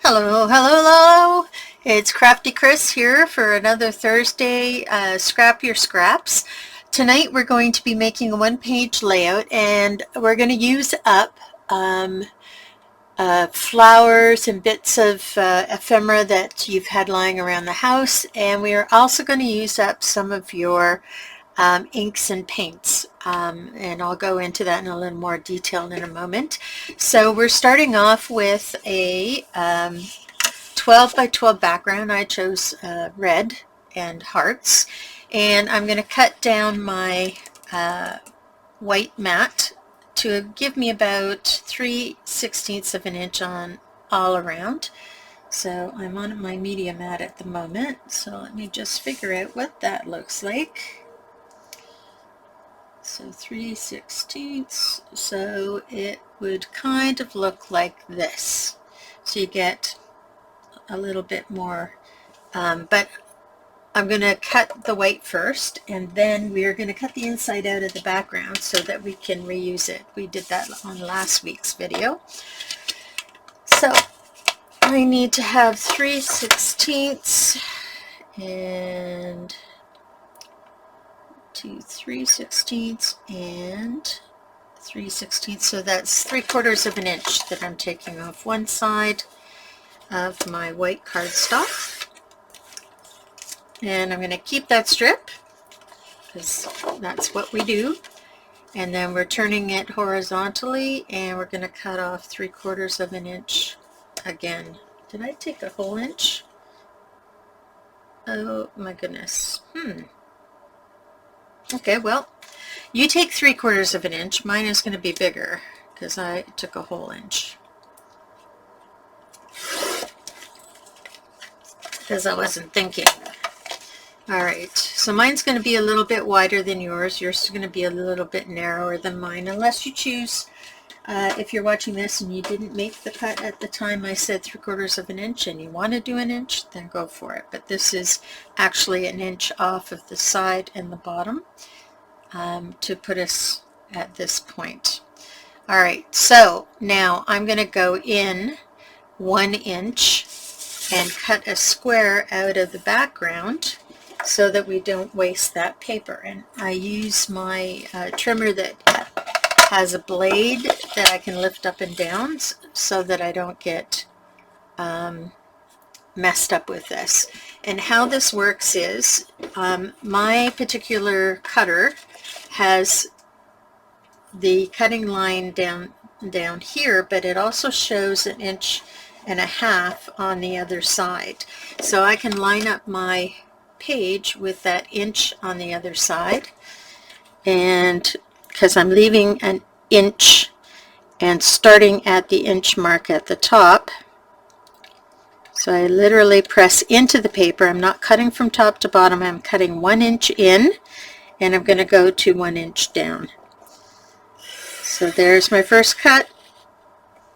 Hello, hello, hello. It's Crafty Chris here for another Thursday Scrap Your Scraps. Tonight we're going to be making a one-page layout, and we're going to use up flowers and bits of ephemera that you've had lying around the house, and we are also going to use up some of your inks and paints, and I'll go into that in a little more detail in a moment. So we're starting off with a 12 by 12 background. I chose red and hearts, and I'm going to cut down my white mat to give me about 3/16 of an inch on all around. So I'm on my media mat at the moment, so let me just figure out what that looks like. So 3/16, so it would kind of look like this. So you get a little bit more, but I'm going to cut the white first, and then we're going to cut the inside out of the background so that we can reuse it. We did that on last week's video. So I need to have 3/16 and 3/16 and 3/16, so that's 3/4 of an inch that I'm taking off one side of my white cardstock, and I'm going to keep that strip because that's what we do, and then we're turning it horizontally, and we're going to cut off 3/4 of an inch again. Did I take a whole inch? Oh my goodness. Okay, well, you take 3/4 of an inch. Mine is going to be bigger because I took a whole inch, because I wasn't thinking. Alright, so mine's going to be a little bit wider than yours. Yours is going to be a little bit narrower than mine, unless you choose, if you're watching this and you didn't make the cut at the time I said 3/4 of an inch and you want to do an inch, then go for it. But this is actually an inch off of the side and the bottom to put us at this point. Alright, so now I'm going to go in 1 inch and cut a square out of the background so that we don't waste that paper. And I use my trimmer that has a blade that I can lift up and down so that I don't get messed up with this. And how this works is my particular cutter has the cutting line down here, but it also shows 1.5 inches on the other side. So I can line up my page with that inch on the other side, and because I'm leaving an inch and starting at the inch mark at the top. So I literally press into the paper. I'm not cutting from top to bottom. I'm cutting 1 inch in, and I'm going to go to 1 inch down. So there's my first cut,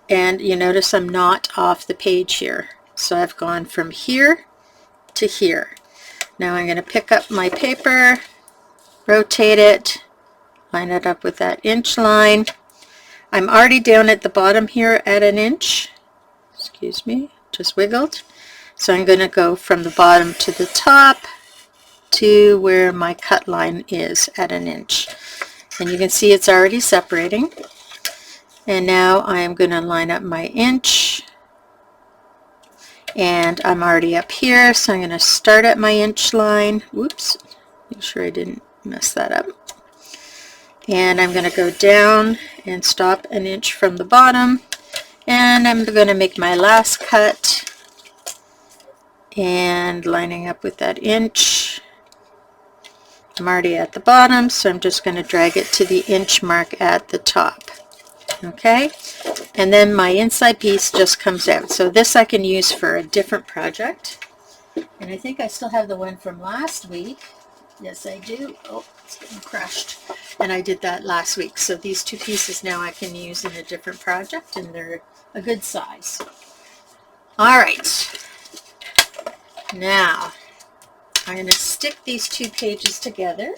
and you notice I'm not off the page here. So I've gone from here to here. Now I'm going to pick up my paper, rotate it, line it up with that inch line. I'm already down at the bottom here at 1 inch. Excuse me, just wiggled. So I'm going to go from the bottom to the top to where my cut line is at 1 inch. And you can see it's already separating. And now I am going to line up my inch, and I'm already up here, so I'm going to start at my inch line. Whoops, make sure I didn't mess that up. And I'm going to go down and stop 1 inch from the bottom, and I'm going to make my last cut and lining up with that inch. I'm already at the bottom, so I'm just going to drag it to the inch mark at the top. Okay, and then my inside piece just comes out. So this I can use for a different project, and I think I still have the one from last week. Yes, I do. Oh, it's getting crushed, and I did that last week. So these two pieces now I can use in a different project, and they're a good size. All right, now I'm going to stick these two pages together.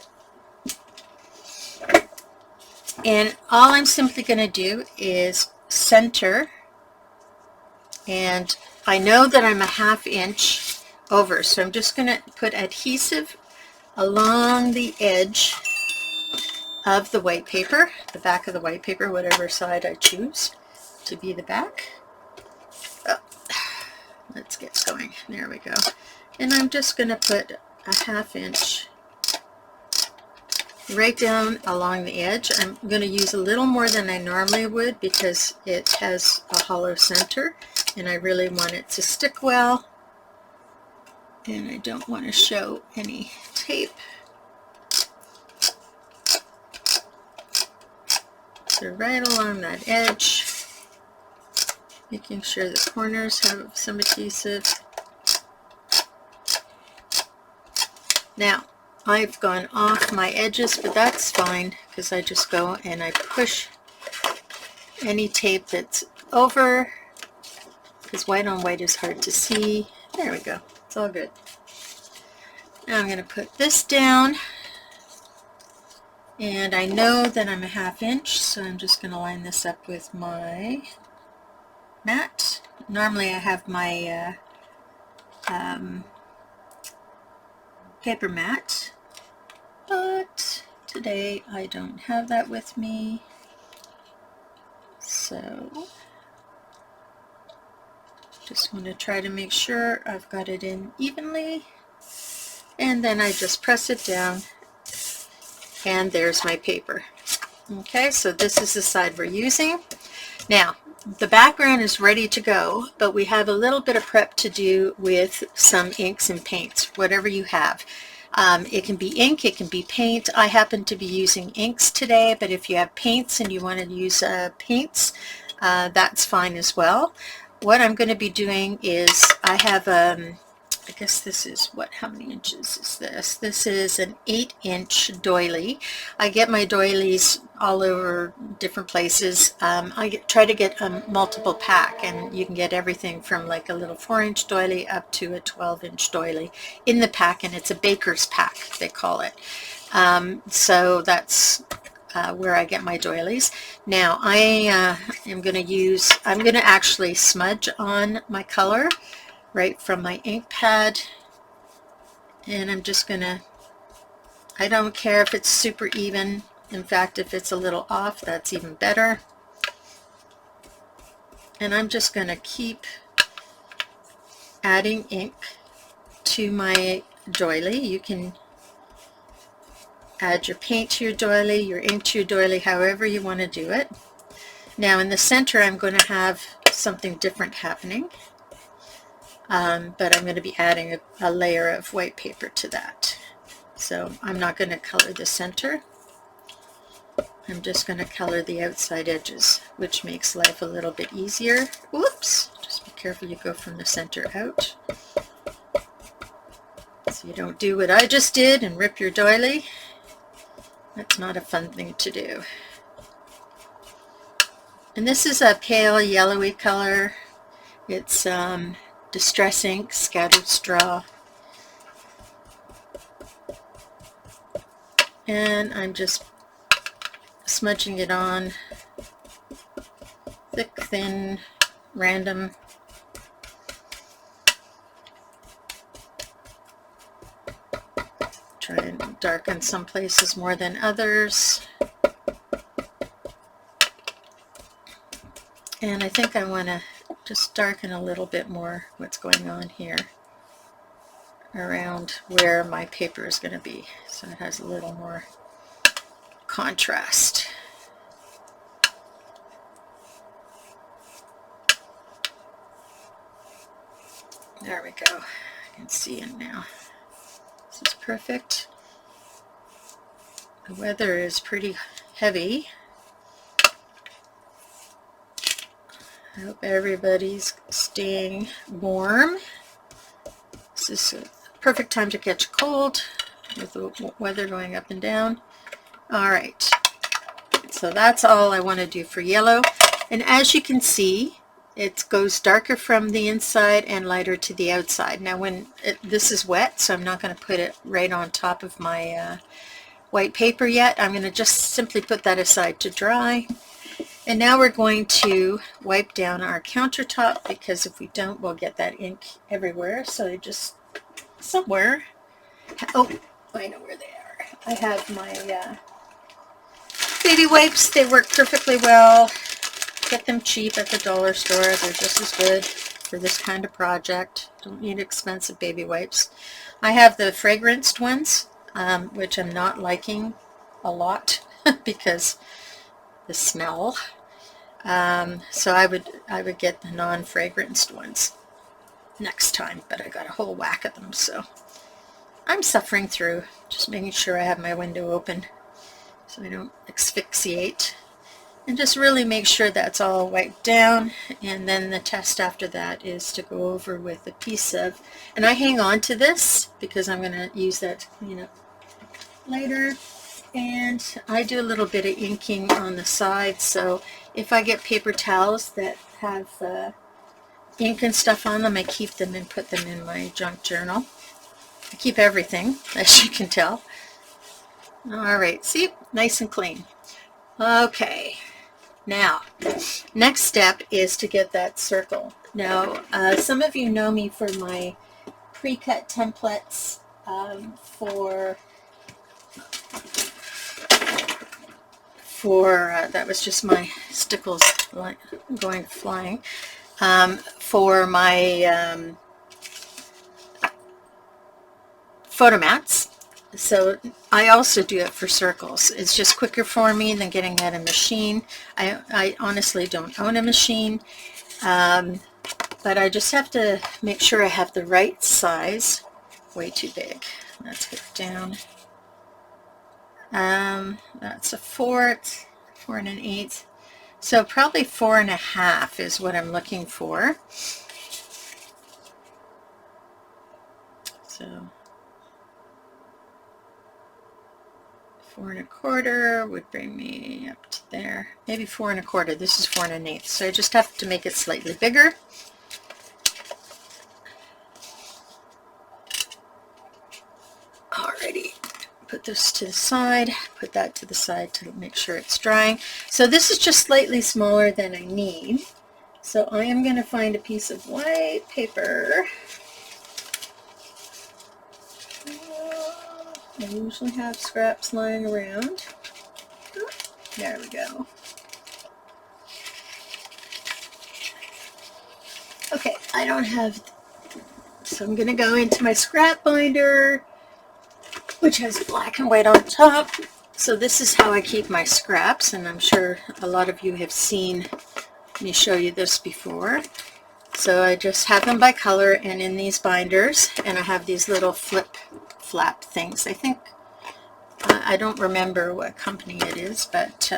And all I'm simply going to do is center and I know that I'm a 1/2 inch over, so I'm just going to put adhesive along the edge of the white paper, the back of the white paper, whatever side I choose to be the back. Oh, let's get going. There we go. And I'm just going to put a 1/2 inch right down along the edge. I'm going to use a little more than I normally would because it has a hollow center and I really want it to stick well, and I don't want to show any tape. So right along that edge, making sure the corners have some adhesive. Now, I've gone off my edges, but that's fine because I just go and I push any tape that's over, because white on white is hard to see. There we go. It's all good. Now I'm going to put this down, and I know that I'm a 1/2 inch, so I'm just going to line this up with my mat. Normally I have my paper mat, but today I don't have that with me, so just want to try to make sure I've got it in evenly, and then I just press it down, and there's my paper. Okay, so this is the side we're using. Now, the background is ready to go, but we have a little bit of prep to do with some inks and paints, whatever you have. It can be ink, it can be paint. I happen to be using inks today, but if you have paints and you want to use paints, that's fine as well. What I'm going to be doing is I have I guess this is what, how many inches is this? This is an 8-inch doily. I get my doilies all over different places. I try to get a multiple pack, and you can get everything from like a little 4-inch doily up to a 12-inch doily in the pack, and it's a baker's pack, they call it. So that's where I get my doilies. Now I'm going to actually smudge on my color right from my ink pad, and I'm just gonna, I don't care if it's super even. In fact, if it's a little off, that's even better. And I'm just gonna keep adding ink to my doily. You can add your paint to your doily, your ink to your doily, however you want to do it. Now in the center I'm going to have something different happening. But I'm going to be adding a layer of white paper to that. So I'm not going to color the center. I'm just going to color the outside edges, which makes life a little bit easier. Whoops! Just be careful you go from the center out, so you don't do what I just did and rip your doily. That's not a fun thing to do. And this is a pale yellowy color. It's Distress ink, scattered straw, and I'm just smudging it on, thick, thin, random. Try and darken some places more than others, and I think I want to just darken a little bit more what's going on here around where my paper is going to be, so it has a little more contrast. There we go. I can see it now. This is perfect. The weather is pretty heavy. I hope everybody's staying warm. This is a perfect time to catch a cold with the weather going up and down. Alright, so that's all I want to do for yellow. And as you can see, it goes darker from the inside and lighter to the outside. Now this is wet, so I'm not going to put it right on top of my white paper yet. I'm going to just simply put that aside to dry. And now we're going to wipe down our countertop, because if we don't, we'll get that ink everywhere. So just somewhere. Oh, I know where they are. I have my baby wipes. They work perfectly well. Get them cheap at the dollar store. They're just as good for this kind of project. Don't need expensive baby wipes. I have the fragranced ones, which I'm not liking a lot because the smell. So I would get the non-fragranced ones next time, but I got a whole whack of them, so I'm suffering through, just making sure I have my window open so I don't asphyxiate, and just really make sure that's all wiped down. And then the test after that is to go over with a piece of, and I hang on to this because I'm going to use that to clean up later. And I do a little bit of inking on the side, so if I get paper towels that have ink and stuff on them, I keep them and put them in my junk journal. I keep everything, as you can tell. Alright, see? Nice and clean. Okay, now, next step is to get that circle. Now, some of you know me for my pre-cut templates that was just my stickles going flying, for my photo mats. So I also do it for circles. It's just quicker for me than getting at a machine. I honestly don't own a machine, but I just have to make sure I have the right size. Way too big. Let's get it down. That's a 4 and an 1/8. So probably 4 1/2 is what I'm looking for. So 4 1/4 would bring me up to there. Maybe 4 1/4. This is 4 1/8. So I just have to make it slightly bigger. Alrighty. Put this to the side, put that to the side to make sure it's drying. So this is just slightly smaller than I need. So I am going to find a piece of white paper. I usually have scraps lying around. There we go. Okay, I don't have, so I'm going to go into my scrap binder, which has black and white on top. So this is how I keep my scraps, and I'm sure a lot of you have seen me show you this before. So I just have them by color and in these binders, and I have these little flap things. I think, I don't remember what company it is, but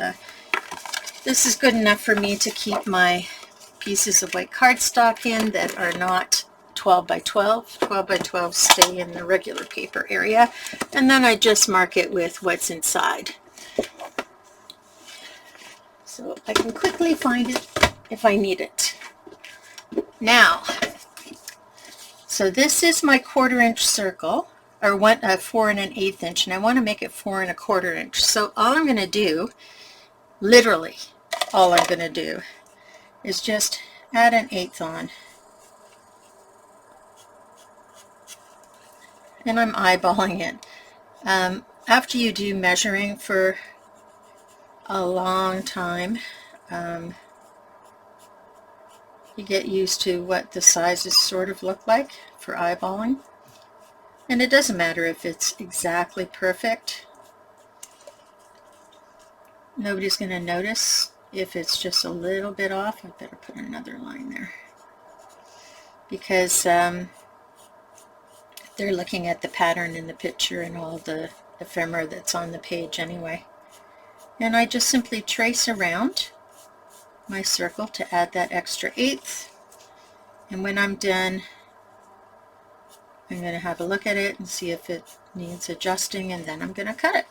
this is good enough for me to keep my pieces of white cardstock in that are not 12 by 12. 12 by 12 stay in the regular paper area, and then I just mark it with what's inside. So I can quickly find it if I need it. Now, so this is my 1/4 inch circle, or 4 1/8 inch, and I want to make it 4 1/4 inch. So all I'm going to do, literally all I'm going to do, is just add an 1/8 on. And I'm eyeballing it. After you do measuring for a long time, you get used to what the sizes sort of look like for eyeballing. And it doesn't matter if it's exactly perfect. Nobody's going to notice if it's just a little bit off. I better put another line there, because they're looking at the pattern in the picture and all the ephemera that's on the page anyway. And I just simply trace around my circle to add that extra 1/8. And when I'm done, I'm going to have a look at it and see if it needs adjusting, and then I'm going to cut it.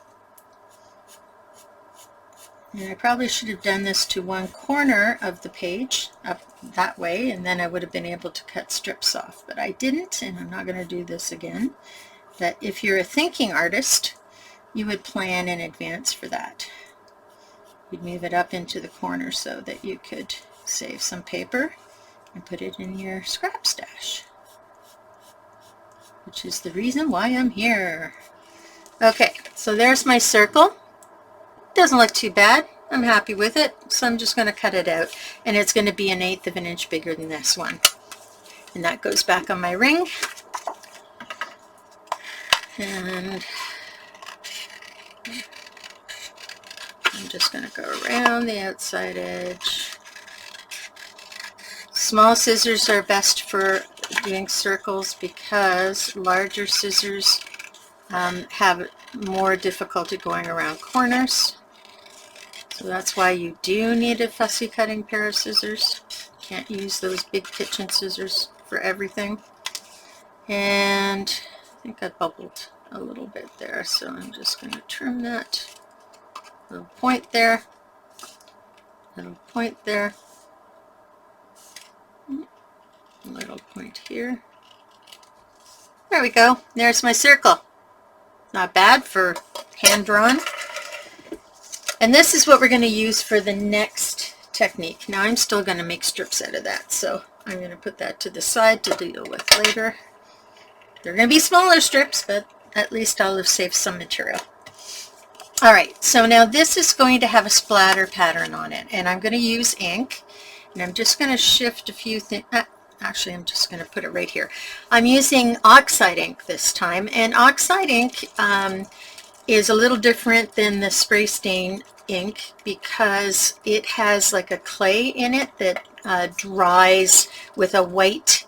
And I probably should have done this to one corner of the page up that way, and then I would have been able to cut strips off, but I didn't, and I'm not going to do this again. But if you're a thinking artist, you would plan in advance for that. You'd move it up into the corner so that you could save some paper and put it in your scrap stash, which is the reason why I'm here. Okay, so there's my circle. Doesn't look too bad. I'm happy with it, so I'm just going to cut it out, and it's going to be 1/8 of an inch bigger than this one. And that goes back on my ring. And I'm just going to go around the outside edge. Small scissors are best for doing circles because larger scissors have more difficulty going around corners. So that's why you do need a fussy cutting pair of scissors. Can't use those big kitchen scissors for everything. And I think I bubbled a little bit there, so I'm just going to trim that. Little point there, little point there, little point here. There we go. There's my circle. Not bad for hand drawn. And this is what we're going to use for the next technique. Now I'm still going to make strips out of that, so I'm going to put that to the side to deal with later. They're going to be smaller strips, but at least I'll have saved some material. Alright, so now this is going to have a splatter pattern on it, and I'm going to use ink, and I'm just going to shift a few things. Actually, I'm just going to put it right here. I'm using oxide ink this time, and oxide ink is a little different than the spray stain ink because it has like a clay in it that dries with a white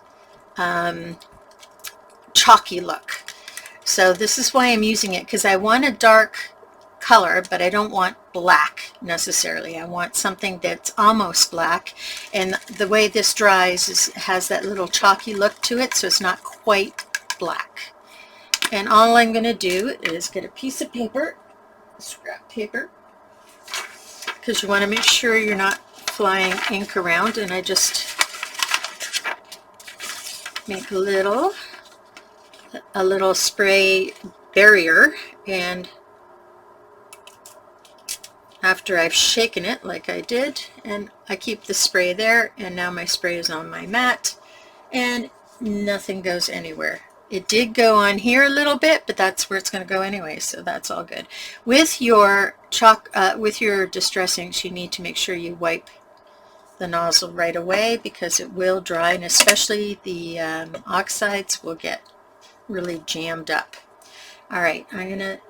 chalky look. So this is why I'm using it, because I want a dark color, but I don't want black necessarily. I want something that's almost black, and the way this dries has that little chalky look to it, so it's not quite black. And all I'm going to do is get a piece of paper, scrap paper, because you want to make sure you're not flying ink around, and I just make a little spray barrier, and after I've shaken it like I did, and I keep the spray there, and now my spray is on my mat and nothing goes anywhere. It did go on here a little bit, but that's where it's going to go anyway, so that's all good. With your with your distress inks, you need to make sure you wipe the nozzle right away because it will dry, and especially the oxides will get really jammed up. All right,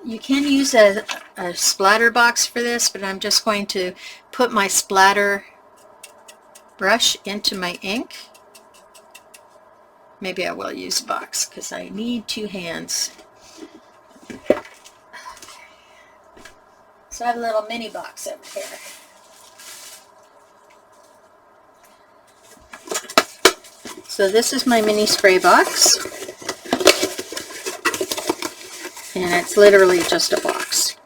you can use a splatter box for this, but I'm just going to put my splatter brush into my ink. Maybe I will use a box because I need 2 hands. Okay. So I have a little mini box over here. So this is my mini spray box. And it's literally just a box.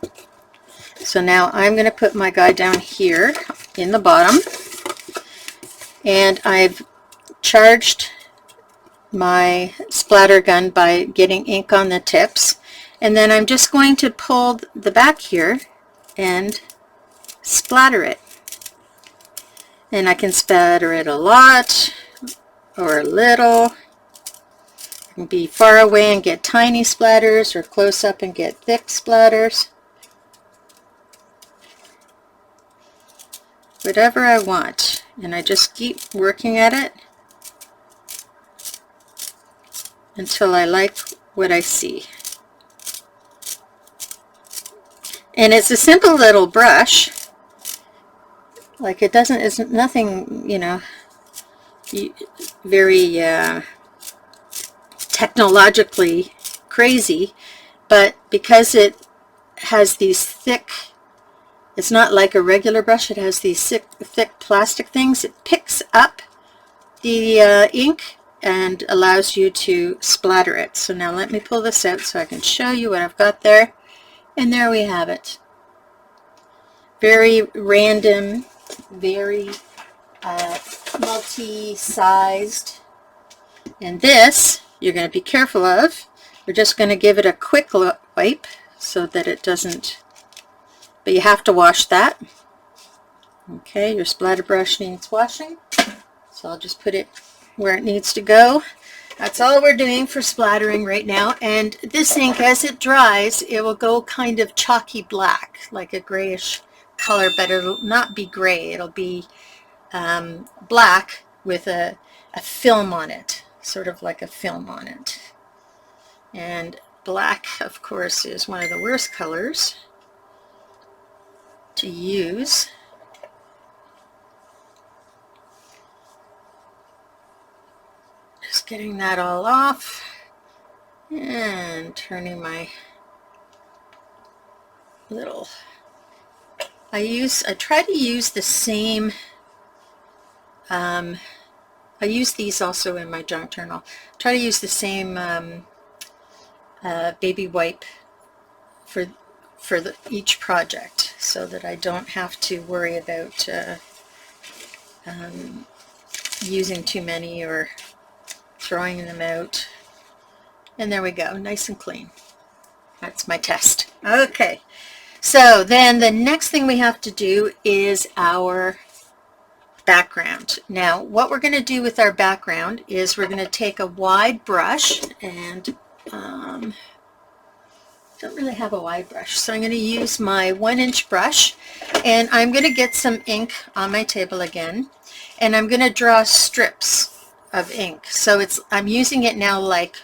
So now I'm going to put my guy down here in the bottom, and I've charged my splatter gun by getting ink on the tips, and then I'm just going to pull the back here and splatter it. And I can splatter it a lot or a little. I can be far away and get tiny splatters, or close up and get thick splatters. Whatever I want, and I just keep working at it until I like what I see. And it's a simple little brush. Like it's nothing, you know, very technologically crazy, but because it has these thick, it's not like a regular brush, it has these thick plastic things, it picks up the ink and allows you to splatter it. So now let me pull this out so I can show you what I've got there. And there we have it. Very random, very multi-sized. And this, you're going to be careful of. We're just going to give it a quick wipe so that it doesn't, but you have to wash that. Okay, your splatter brush needs washing, so I'll just put it where it needs to go. That's all we're doing for splattering right now. And this ink, as it dries, it will go kind of chalky black, like a grayish color, but it'll not be gray. It'll be black with a film on it, sort of like a film on it. And black, of course, is one of the worst colors to use. Just getting that all off and turning my little, I try to use the same, I use these also in my junk journal. Try to use the same baby wipe for each project, so that I don't have to worry about using too many or throwing them out. And there we go, nice and clean. That's my test. Okay, so then the next thing we have to do is our background. Now what we're going to do with our background is we're going to take a wide brush, and don't really have a wide brush, so I'm going to use my 1-inch brush, and I'm going to get some ink on my table again, and I'm going to draw strips of ink. So I'm using it now like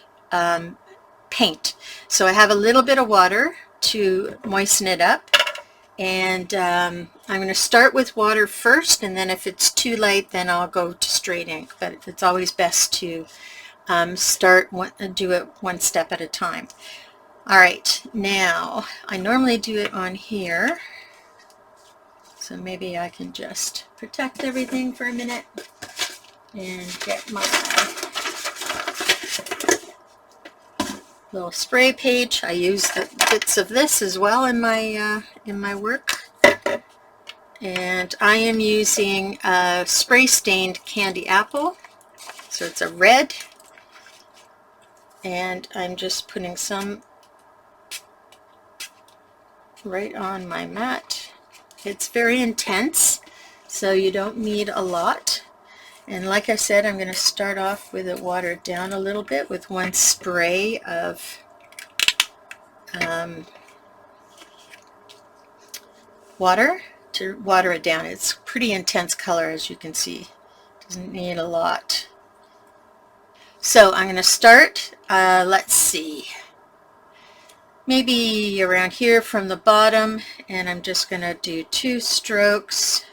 paint. So I have a little bit of water to moisten it up, and I'm going to start with water first, and then if it's too light, then I'll go to straight ink. But it's always best to do it one step at a time. All right, now I normally do it on here, so maybe I can just protect everything for a minute and get my little spray page. I use the bits of this as well in my work, and I am using a spray stained candy apple, so it's a red, and I'm just putting some right on my mat. It's very intense, so you don't need a lot. And like I said, I'm going to start off with it watered down a little bit with one spray of water to water it down. It's a pretty intense color, as you can see. Doesn't need a lot. So I'm going to start, let's see, maybe around here from the bottom, and I'm just going to do 2 strokes,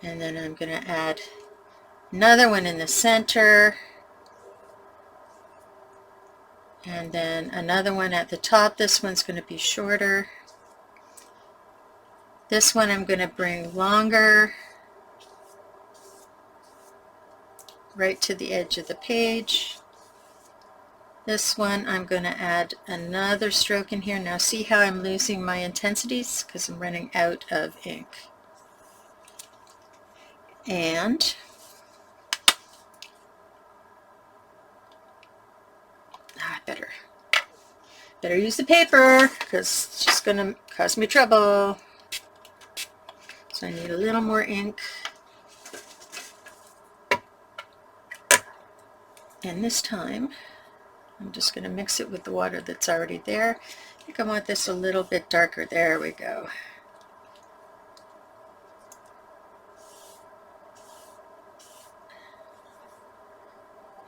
and then I'm going to add another one in the center, and then another one at the top. This one's going to be shorter. This one I'm going to bring longer, right to the edge of the page. This one I'm going to add another stroke in here. Now see how I'm losing my intensities because I'm running out of ink. And I better use the paper because it's just going to cause me trouble. So I need a little more ink. And this time I'm just going to mix it with the water that's already there. I think I want this a little bit darker. There we go.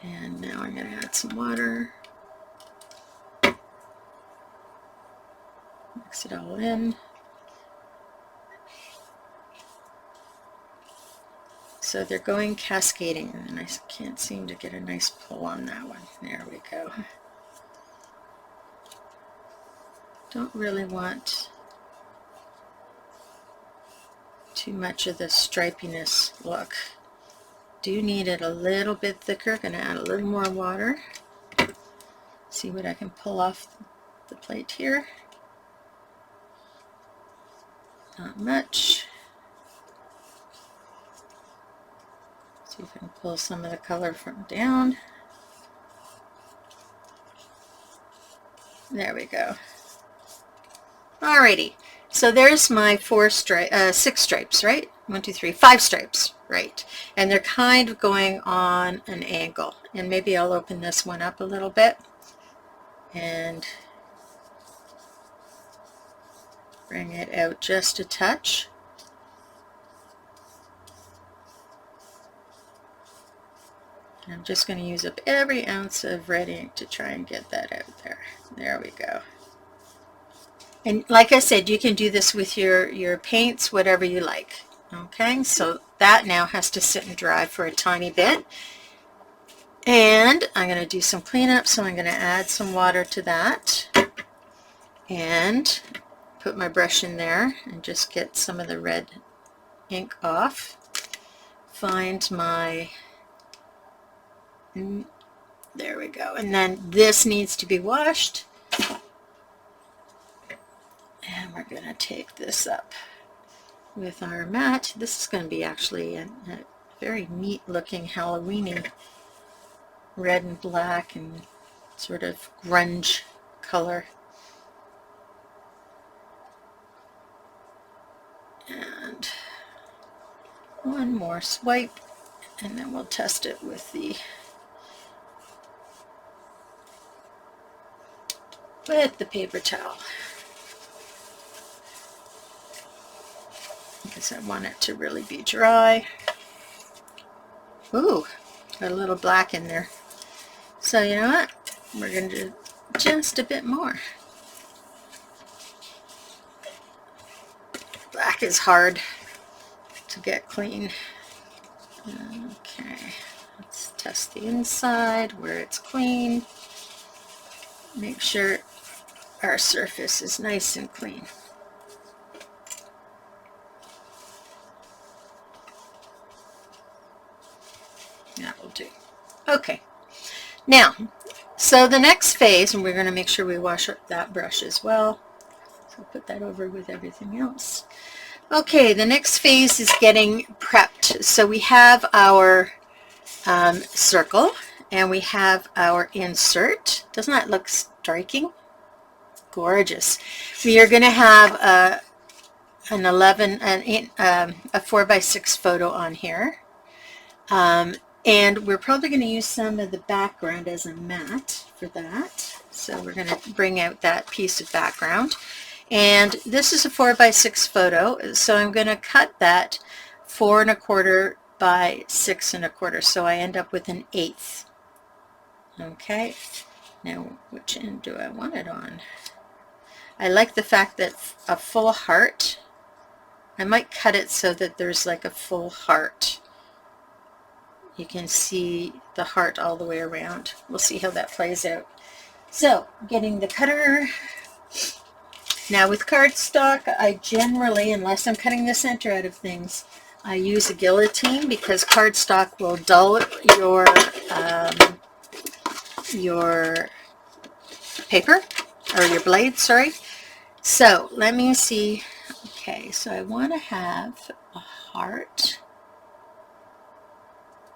And now I'm going to add some water. Mix it all in. So they're going cascading, and I can't seem to get a nice pull on that one. There we go. Don't really want too much of the stripiness look. Do need it a little bit thicker. Going to add a little more water. See what I can pull off the plate here. Not much. See if I can pull some of the color from down. There we go. Alrighty, So there's my 6 stripes, right? 1, 2, 3, 5 stripes, right? And they're kind of going on an angle. And maybe I'll open this one up a little bit and bring it out just a touch. And I'm just going to use up every ounce of red ink to try and get that out there. There we go. And like I said, you can do this with your paints, whatever you like. Okay, so that now has to sit and dry for a tiny bit. And I'm going to do some cleanup, so I'm going to add some water to that. And put my brush in there and just get some of the red ink off. Find my... There we go. And then this needs to be washed. And we're going to take this up with our mat. This is going to be actually a very neat looking Halloween-y red and black and sort of grunge color. And one more swipe, and then we'll test it with the paper towel, because I want it to really be dry. Ooh, got a little black in there. So you know what? We're going to do just a bit more. Black is hard to get clean. Okay, let's test the inside where it's clean. Make sure our surface is nice and clean. That will do. Okay, now, so the next phase, and we're going to make sure we wash up that brush as well. So I'll put that over with everything else. Okay, the next phase is getting prepped. So we have our circle, and we have our insert. Doesn't that look striking? Gorgeous. We are going to have a 4x6 photo on here. And we're probably going to use some of the background as a mat for that. So we're going to bring out that piece of background. And this is a 4x6 photo, so I'm going to cut that 4 1/4 by 6 1/4, so I end up with an 1/8. Okay, now which end do I want it on? I like the fact that a full heart, I might cut it so that there's like a full heart. You can see the heart all the way around. We'll see how that plays out. So, getting the cutter. Now with cardstock, I generally, unless I'm cutting the center out of things, I use a guillotine because cardstock will dull your paper, or your blade, sorry. So let me see. Okay, so I want to have a heart.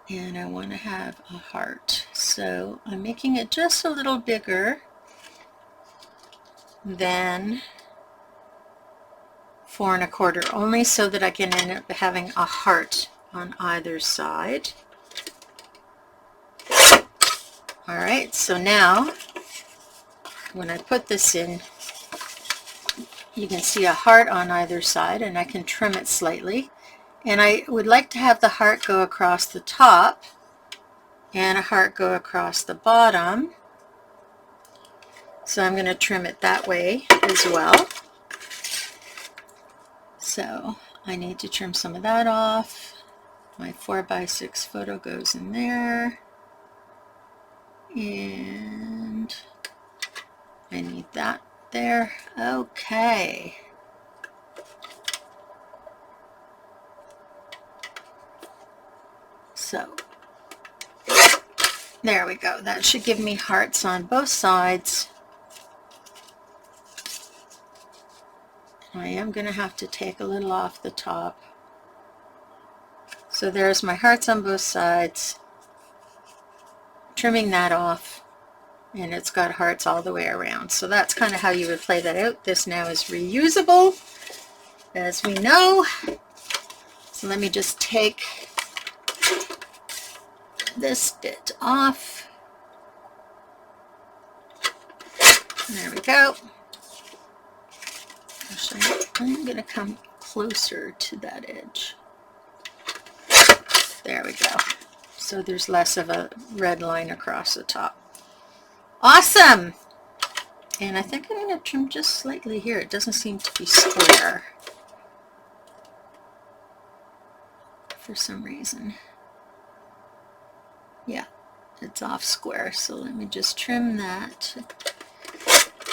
And I want to have a heart. So I'm making it just a little bigger than 4 1/4, only so that I can end up having a heart on either side. Alright, so now when I put this in, you can see a heart on either side, and I can trim it slightly. And I would like to have the heart go across the top and a heart go across the bottom. So I'm going to trim it that way as well. So I need to trim some of that off. My 4x6 photo goes in there. And I need that there. Okay. So there we go. That should give me hearts on both sides. I am going to have to take a little off the top. So there's my hearts on both sides. Trimming that off, and it's got hearts all the way around. So that's kind of how you would play that out. This now is reusable. as we know. So let me just take this bit off. There we go. Actually, I'm going to come closer to that edge. There we go. So there's less of a red line across the top. Awesome! And I think I'm going to trim just slightly here. It doesn't seem to be square for some reason. Yeah, it's off square. So let me just trim that.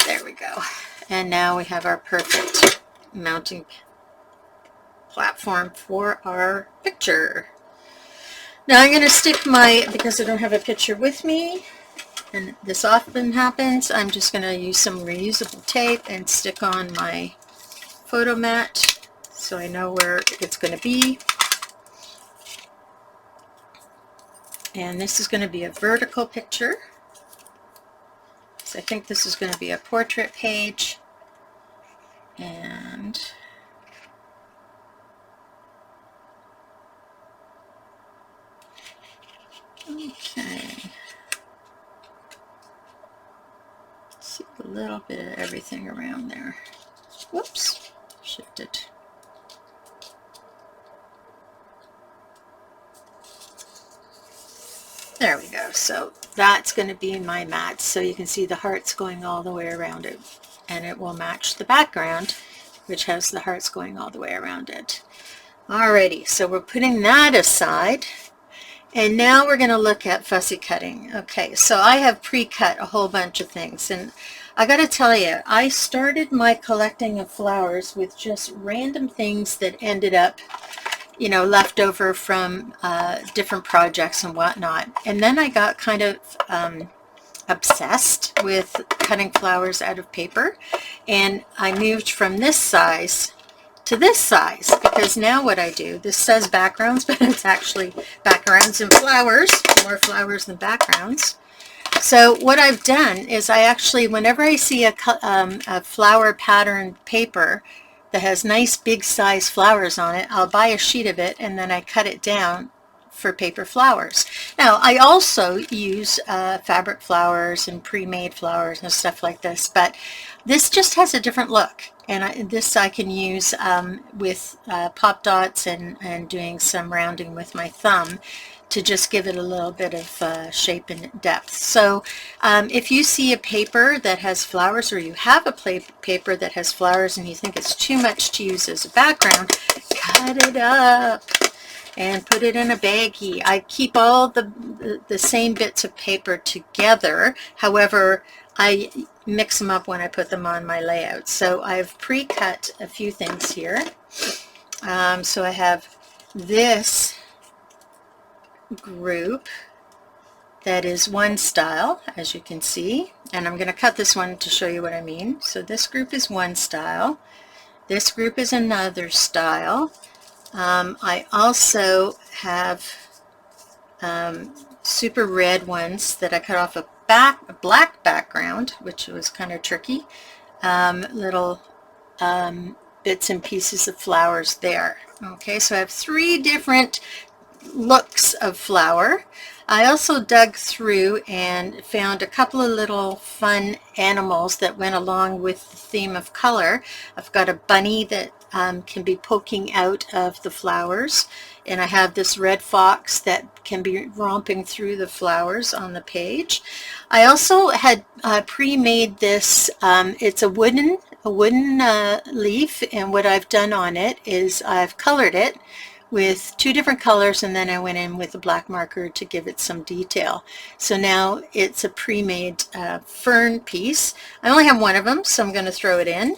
There we go. And now we have our perfect mounting platform for our picture. Now I'm going to stick my, because I don't have a picture with me, and this often happens, I'm just going to use some reusable tape and stick on my photo mat so I know where it's going to be. And this is going to be a vertical picture. So I think this is going to be a portrait page. And okay. See a little bit of everything around there. Whoops, shifted. There we go. So that's going to be my mat. So you can see the hearts going all the way around it. And it will match the background, which has the hearts going all the way around it. Alrighty, so we're putting that aside. And now we're going to look at fussy cutting. Okay, so I have pre-cut a whole bunch of things. And I got to tell you, I started my collecting of flowers with just random things that ended up, you know, left over from different projects and whatnot. And then I got kind of obsessed with cutting flowers out of paper, and I moved from this size to this size, because now what I do, this says backgrounds, but it's actually backgrounds and flowers, more flowers than backgrounds. So what I've done is I actually, whenever I see a flower pattern paper that has nice big size flowers on it, I'll buy a sheet of it and then I cut it down for paper flowers. Now I also use fabric flowers and pre-made flowers and stuff like this, but this just has a different look, and this I can use with pop dots and doing some rounding with my thumb to just give it a little bit of shape and depth. So if you see a paper that has flowers, or you have a paper that has flowers and you think it's too much to use as a background, cut it up and put it in a baggie. I keep all the same bits of paper together. However, I mix them up when I put them on my layout. So I've pre-cut a few things here. So I have this group that is one style, as you can see, and I'm going to cut this one to show you what I mean. So this group is one style. This group is another style. I also have super red ones that I cut off a black background, which was kind of tricky. Little bits and pieces of flowers there. Okay, so I have 3 different looks of flower. I also dug through and found a couple of little fun animals that went along with the theme of color. I've got a bunny that can be poking out of the flowers, and I have this red fox that can be romping through the flowers on the page. I also had pre-made this. It's a wooden leaf, and what I've done on it is I've colored it with 2 different colors, and then I went in with a black marker to give it some detail. So now it's a pre-made fern piece. I only have one of them, so I'm going to throw it in.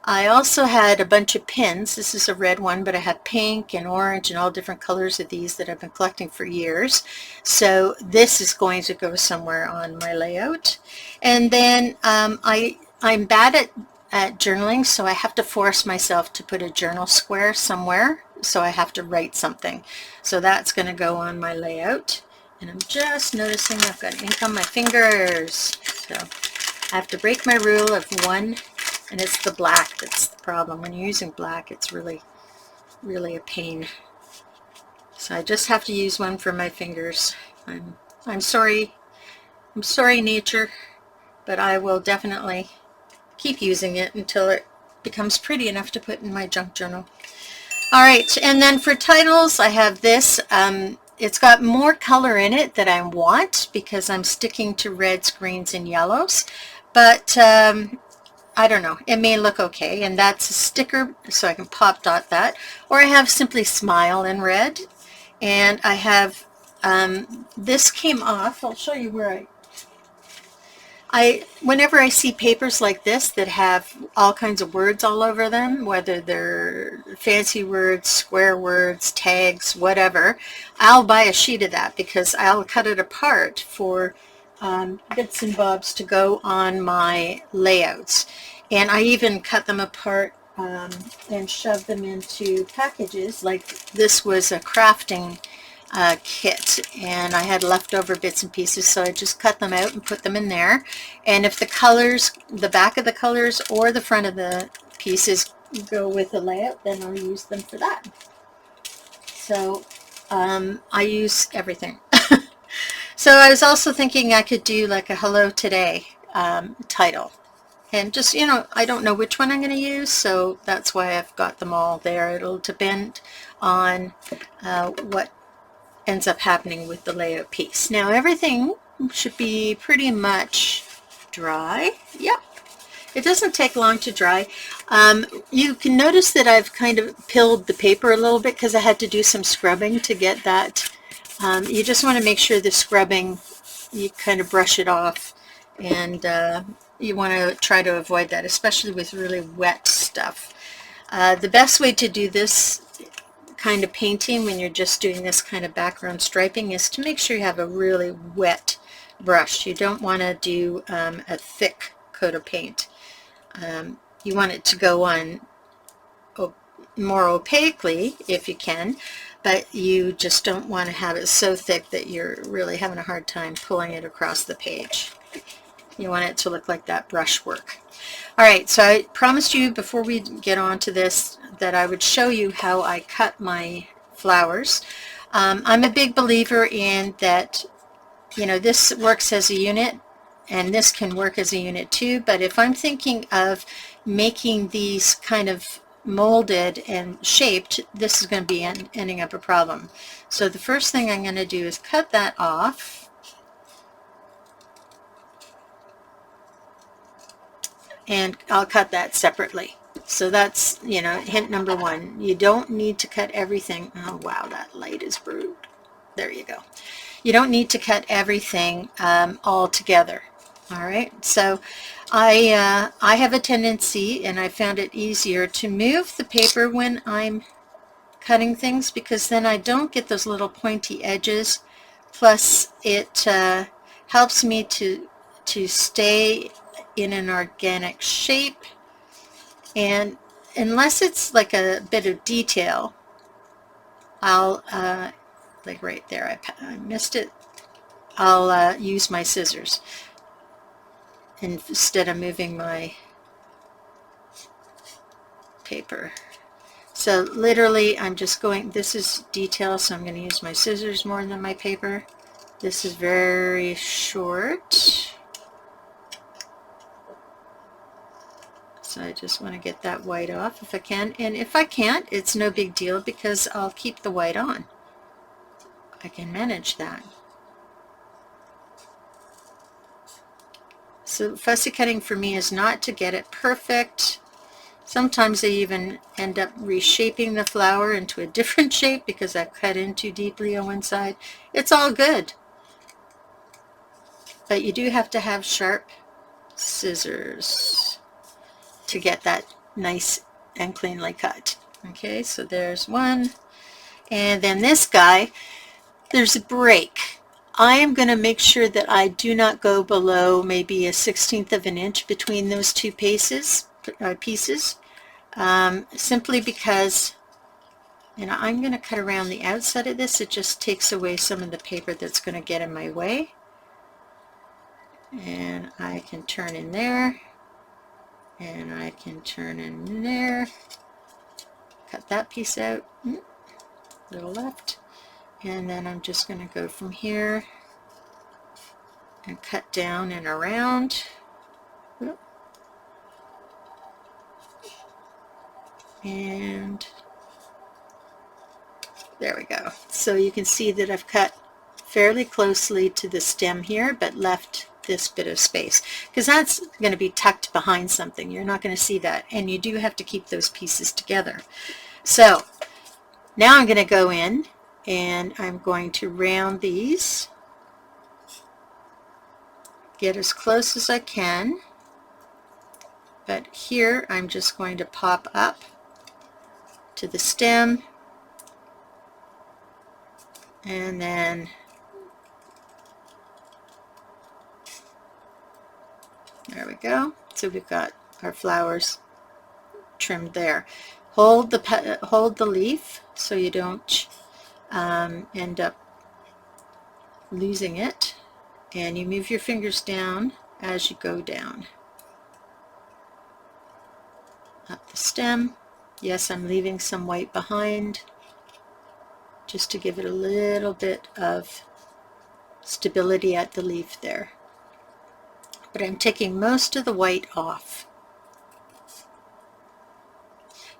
I also had a bunch of pins. This is a red one, but I have pink and orange and all different colors of these that I've been collecting for years. So this is going to go somewhere on my layout. And then I'm bad at journaling, so I have to force myself to put a journal square somewhere. So I have to write something. So that's going to go on my layout. And I'm just noticing I've got ink on my fingers. So I have to break my rule of 1 And it's the black that's the problem. When you're using black, it's really, really a pain. So I just have to use one for my fingers. I'm sorry. I'm sorry, nature, but I will definitely keep using it until it becomes pretty enough to put in my junk journal. All right, and then for titles, I have this. It's got more color in it that I want because I'm sticking to reds, greens, and yellows. But I don't know, it may look okay, and that's a sticker, so I can pop dot that. Or I have simply smile in red, and I have, this came off. I'll show you where whenever I see papers like this that have all kinds of words all over them, whether they're fancy words, square words, tags, whatever, I'll buy a sheet of that because I'll cut it apart for bits and bobs to go on my layouts. And I even cut them apart and shove them into packages. Like this was a crafting kit, and I had leftover bits and pieces, so I just cut them out and put them in there. And if the colors, the back of the colors or the front of the pieces go with the layout, then I'll use them for that. So I use everything. So I was also thinking I could do like a Hello Today title. And just, you know, I don't know which one I'm going to use, so that's why I've got them all there. It'll depend on what ends up happening with the layout piece. Now everything should be pretty much dry. Yep, it doesn't take long to dry. You can notice that I've kind of pilled the paper a little bit because I had to do some scrubbing to get that. You just want to make sure the scrubbing, you kind of brush it off, and you want to try to avoid that, especially with really wet stuff. The best way to do this kind of painting when you're just doing this kind of background striping is to make sure you have a really wet brush. You don't want to do a thick coat of paint. You want it to go on more opaquely if you can, but you just don't want to have it so thick that you're really having a hard time pulling it across the page. You want it to look like that brushwork. All right, so I promised you before we get on to this that I would show you how I cut my flowers. I'm a big believer in that, you know, this works as a unit and this can work as a unit too, but if I'm thinking of making these kind of molded and shaped, this is going to be ending up a problem. So the first thing I'm going to do is cut that off. And I'll cut that separately. So that's, you know, hint number one. You don't need to cut everything. Oh wow, that light is brewed. There you go. You don't need to cut everything all together. All right, so I have a tendency, and I found it easier to move the paper when I'm cutting things, because then I don't get those little pointy edges. Plus it helps me to stay in an organic shape, and unless it's like a bit of detail, I'll like right there, I missed it, I'll use my scissors instead of moving my paper. So literally I'm just going, this is detail, so I'm going to use my scissors more than my paper. This is very short. So I just want to get that white off if I can. And if I can't, it's no big deal because I'll keep the white on. I can manage that. So fussy cutting for me is not to get it perfect. Sometimes I even end up reshaping the flower into a different shape because I've cut in too deeply on one side. It's all good. But you do have to have sharp scissors to get that nice and cleanly cut. Okay, so there's one. And then this guy, there's a break. I am going to make sure that I do not go below maybe a 1/16 of an inch between those two pieces, simply because, and I'm going to cut around the outside of this. It just takes away some of the paper that's going to get in my way. And I can turn in there. And I can turn in there, cut that piece out, little left, and then I'm just going to go from here and cut down and around. And there we go. So you can see that I've cut fairly closely to the stem here, but left this bit of space, because that's going to be tucked behind something. You're not going to see that, and you do have to keep those pieces together. So now I'm going to go in and I'm going to round these, get as close as I can, but here I'm just going to pop up to the stem, and then there we go. So we've got our flowers trimmed there. Hold the leaf so you don't end up losing it, and you move your fingers down as you go down up the stem. Yes, I'm leaving some white behind just to give it a little bit of stability at the leaf there, but I'm taking most of the white off.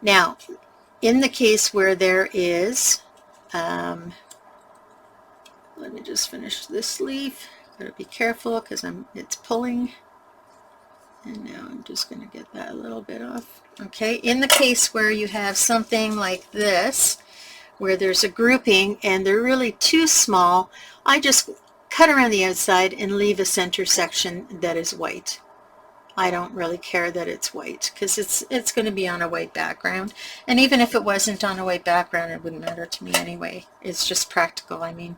Now, in the case where there is, let me just finish this leaf. Gotta be careful because it's pulling. And now I'm just going to get that a little bit off. Okay, in the case where you have something like this, where there's a grouping and they're really too small, I just cut around the outside and leave a center section that is white. I don't really care that it's white because it's going to be on a white background, and even if it wasn't on a white background, it wouldn't matter to me anyway. It's just practical. I mean,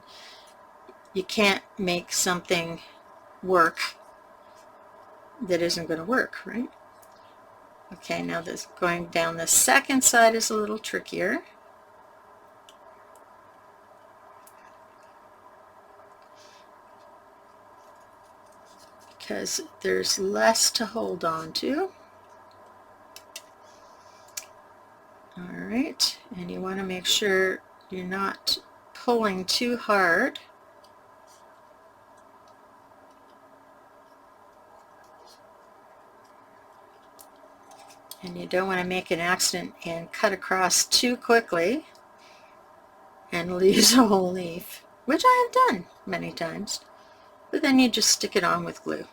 you can't make something work that isn't going to work, right? Okay, now this going down the second side is a little trickier. Because there's less to hold on to. Alright, and you want to make sure you're not pulling too hard. And you don't want to make an accident and cut across too quickly and lose a whole leaf, which I have done many times. But then you just stick it on with glue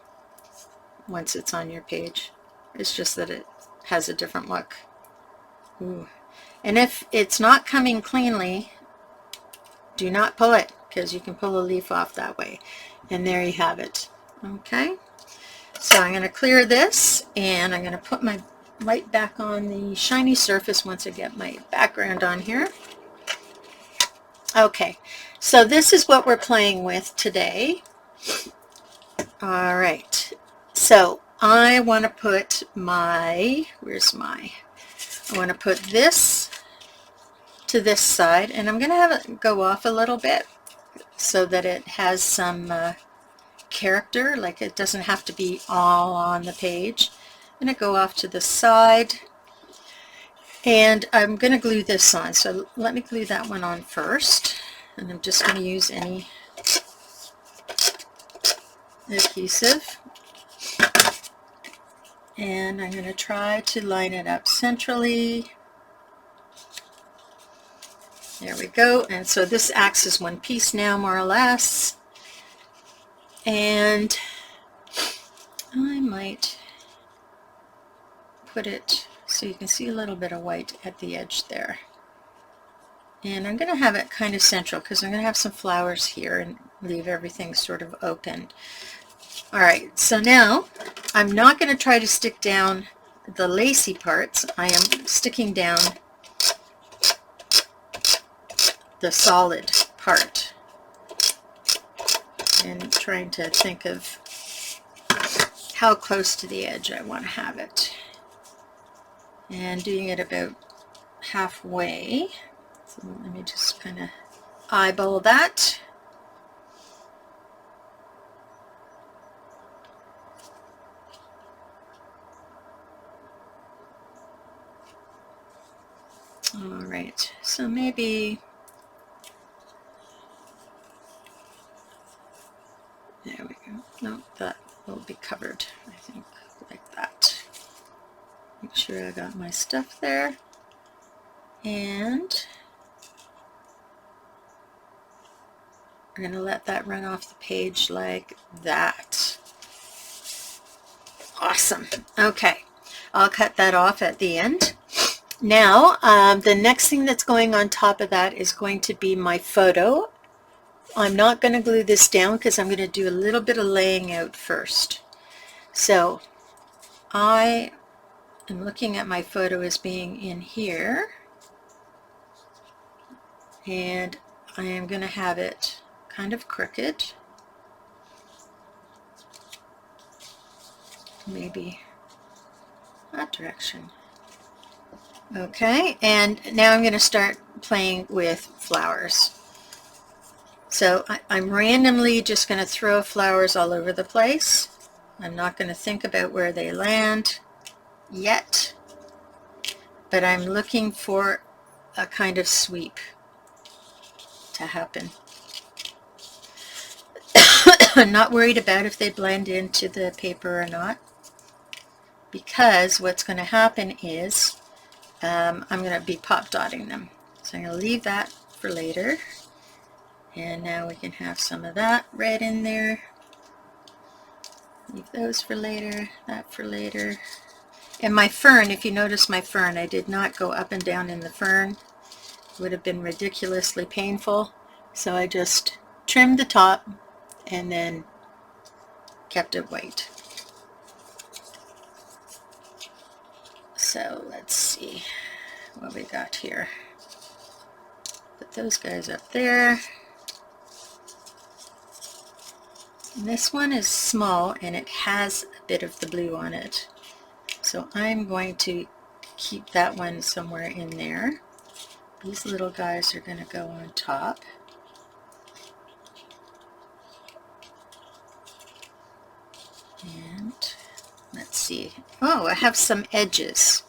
once it's on your page. It's just that it has a different look. Ooh. And if it's not coming cleanly, do not pull it, because you can pull a leaf off that way. And there you have it. Okay, so I'm going to clear this, and I'm going to put my light back on the shiny surface once I get my background on here. Okay, so this is what we're playing with today. All right, so I want to put I want to put this to this side, and I'm going to have it go off a little bit so that it has some character, like it doesn't have to be all on the page. I'm going to go off to the side, and I'm going to glue this on. So let me glue that one on first, and I'm just going to use any adhesive, and I'm going to try to line it up centrally. There we go. And so this acts as one piece now, more or less. And I might put it so you can see a little bit of white at the edge there. And I'm going to have it kind of central because I'm going to have some flowers here and leave everything sort of open. Alright, so now I'm not going to try to stick down the lacy parts. I am sticking down the solid part and trying to think of how close to the edge I want to have it, and doing it about halfway. So let me just kind of eyeball that. All right, so maybe there we go. No, that will be covered, I think, like that. Make sure I got my stuff there. And we're going to let that run off the page like that. Awesome. Okay, I'll cut that off at the end. Now, the next thing that's going on top of that is going to be my photo. I'm not going to glue this down because I'm going to do a little bit of laying out first. So I am looking at my photo as being in here, and I am going to have it kind of crooked, maybe that direction. Okay, and now I'm going to start playing with flowers. So I'm randomly just going to throw flowers all over the place. I'm not going to think about where they land yet, but I'm looking for a kind of sweep to happen. I'm not worried about if they blend into the paper or not, because what's going to happen is I'm going to be pop dotting them. So I'm going to leave that for later. And now we can have some of that red in there. Leave those for later, that for later. And my fern, if you notice my fern, I did not go up and down in the fern. It would have been ridiculously painful. So I just trimmed the top and then kept it white. So let's see what we got here. Put those guys up there. And this one is small and it has a bit of the blue on it. So I'm going to keep that one somewhere in there. These little guys are going to go on top. And let's see. Oh, I have some edges.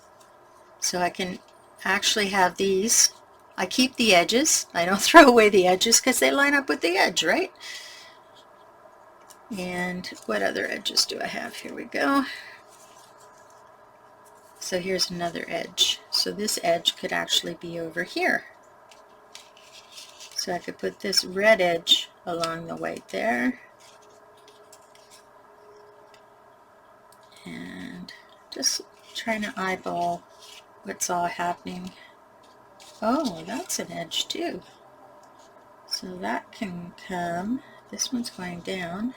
So I can actually have these. I keep the edges. I don't throw away the edges because they line up with the edge, right? And what other edges do I have? Here we go. So here's another edge. So this edge could actually be over here. So I could put this red edge along the white there. And just trying to eyeball what's all happening. Oh, that's an edge too. So that can come, this one's going down,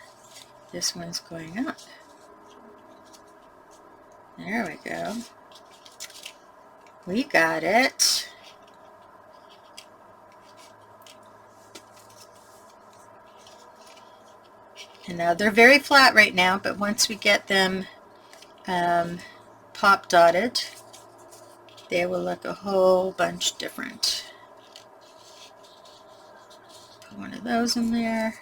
this one's going up. There we go. We got it. And now they're very flat right now, but once we get them pop dotted, they will look a whole bunch different. Put one of those in there,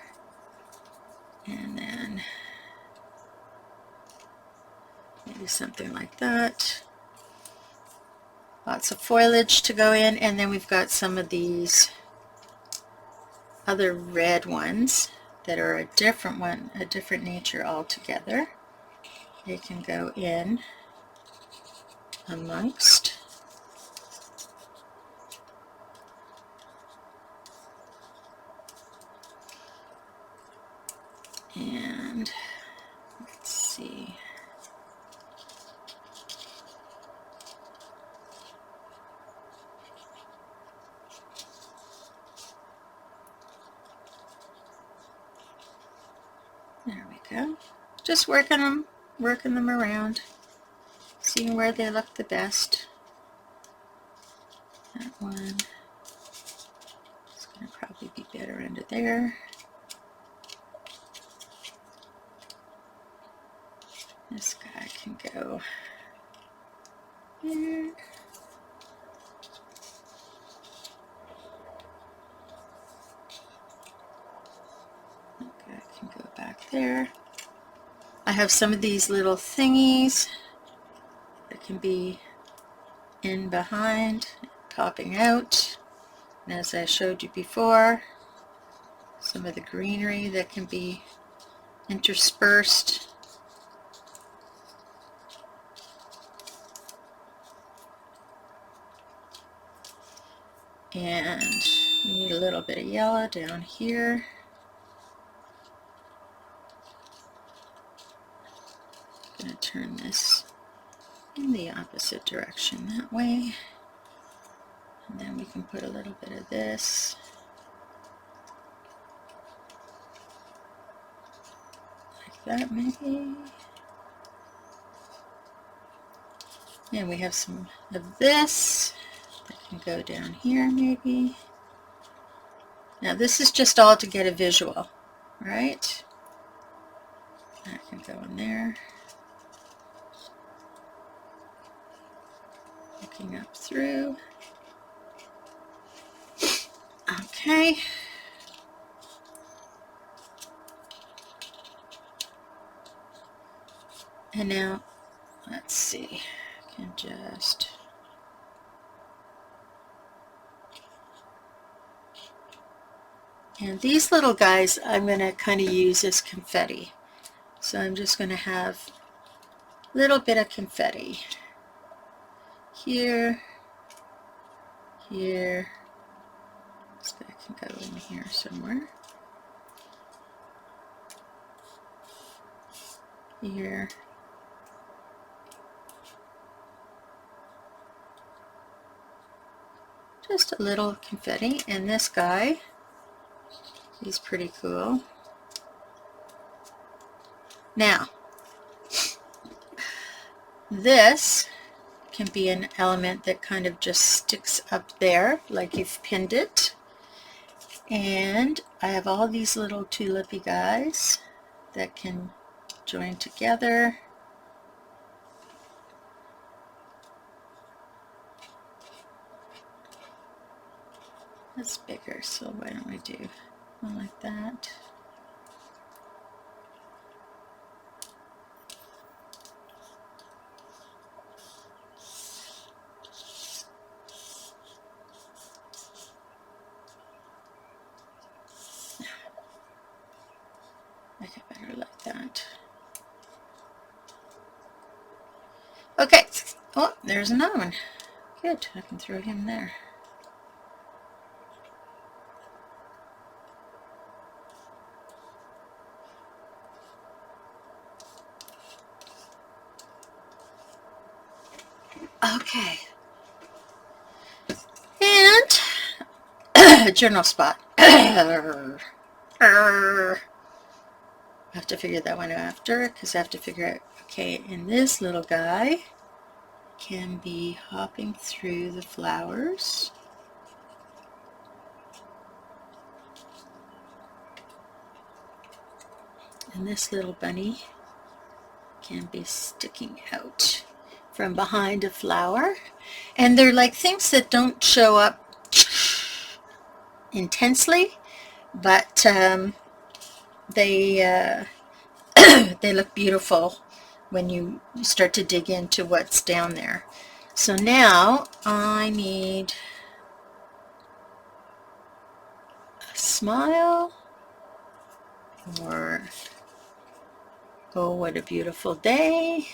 and then maybe something like that. Lots of foliage to go in, and then we've got some of these other red ones that are a different one, a different nature altogether. They can go in amongst. And let's see. There we go. Just working them around, seeing where they look the best. That one is going to probably be better under there. This guy can go here. That guy can go back there. I have some of these little thingies that can be in behind, popping out. And as I showed you before, some of the greenery that can be interspersed. And we need a little bit of yellow down here. I'm going to turn this in the opposite direction that way. And then we can put a little bit of this. Like that maybe. And we have some of this that can go down here maybe. Now this is just all to get a visual, right? That can go in there. Looking up through. Okay. And now, let's see, I can just, and these little guys I'm going to kind of use as confetti. So I'm just going to have a little bit of confetti here, here, so that can go in here somewhere, here. Just a little confetti, and this guy, he's pretty cool. Now, this can be an element that kind of just sticks up there, like you've pinned it. And I have all these little tulipy guys that can join together. That's bigger, so why don't we do one like that? Make it better like that. Okay. Oh, there's another one. Good. I can throw him there. Okay. And journal spot. I have to figure that one out after, because I have to figure out, okay, and this little guy can be hopping through the flowers. And this little bunny can be sticking out from behind a flower. And they're like things that don't show up intensely, but they they look beautiful when you start to dig into what's down there. So now I need a smile, or oh, what a beautiful day.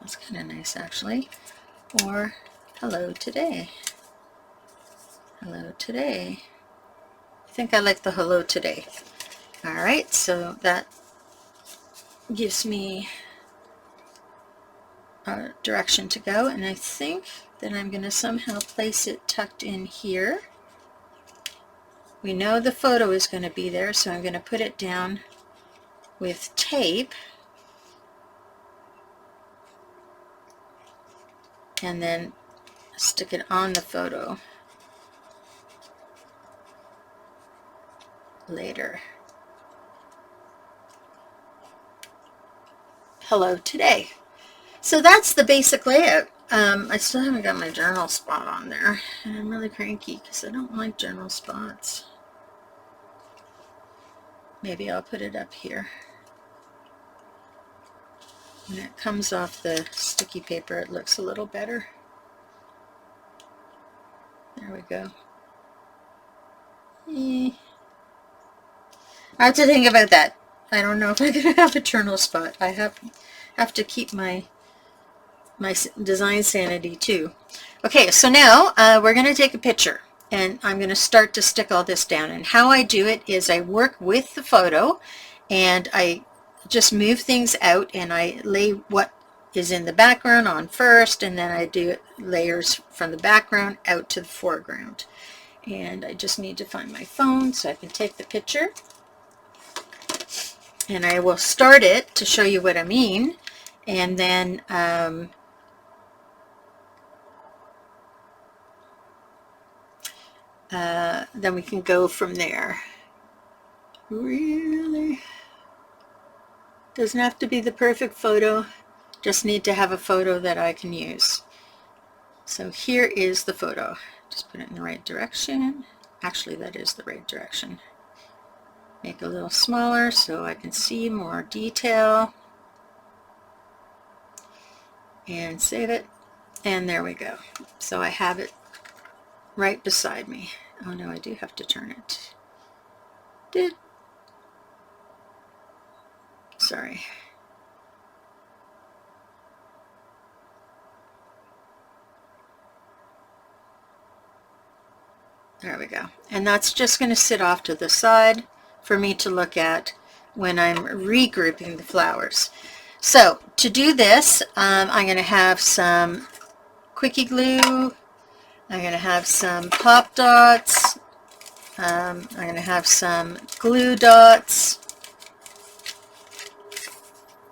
That's kind of nice actually. Or hello today. Hello today. I think I like the hello today. Alright, so that gives me a direction to go, and I think that I'm going to somehow place it tucked in here. We know the photo is going to be there, so I'm going to put it down with tape, and then stick it on the photo later. Hello today. So that's the basic layout. I still haven't got my journal spot on there, and I'm really cranky because I don't like journal spots. Maybe I'll put it up here. When it comes off the sticky paper, it looks a little better. There we go. I have to think about that. I don't know if I'm going to have a journal spot. I have to keep my design sanity too. Okay, so now we're going to take a picture, and I'm going to start to stick all this down. And how I do it is I work with the photo, and I just move things out, and I lay what is in the background on first, and then I do layers from the background out to the foreground. And I just need to find my phone so I can take the picture. And I will start it to show you what I mean, and then we can go from there. Really doesn't have to be the perfect photo, just need to have a photo that I can use. So here is the photo. Just put it in the right direction. Actually, that is the right direction. Make it a little smaller so I can see more detail, and save it, and there we go. So I have it right beside me. Oh no, I do have to turn it. Sorry. There we go. And that's just going to sit off to the side for me to look at when I'm regrouping the flowers. So to do this, I'm going to have some quickie glue. I'm going to have some pop dots. I'm going to have some glue dots.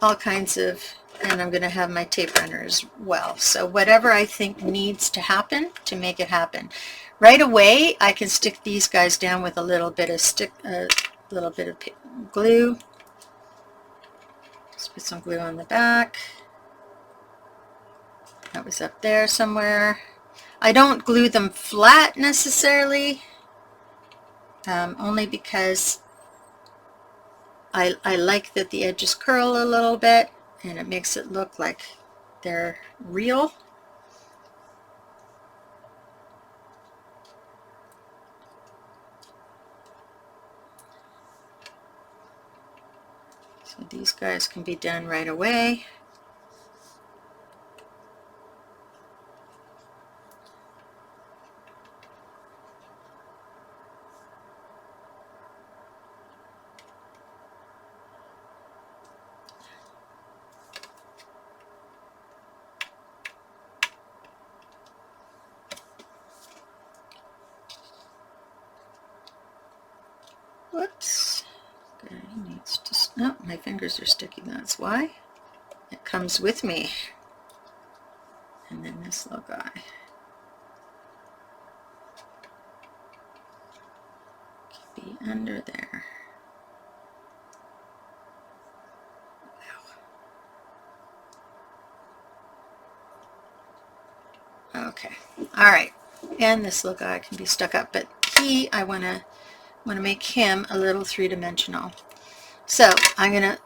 All kinds of, and I'm going to have my tape runner as well. So whatever I think needs to happen to make it happen. Right away, I can stick these guys down with a little bit of glue. Just put some glue on the back. That was up there somewhere. I don't glue them flat necessarily, only because I like that the edges curl a little bit, and it makes it look like they're real. So these guys can be done right away. Whoops. Okay, needs to, no, my fingers are sticky, that's why. It comes with me. And then this little guy. Be under there. Wow. Okay, all right. And this little guy can be stuck up, but I want to make him a little three-dimensional. So I'm going to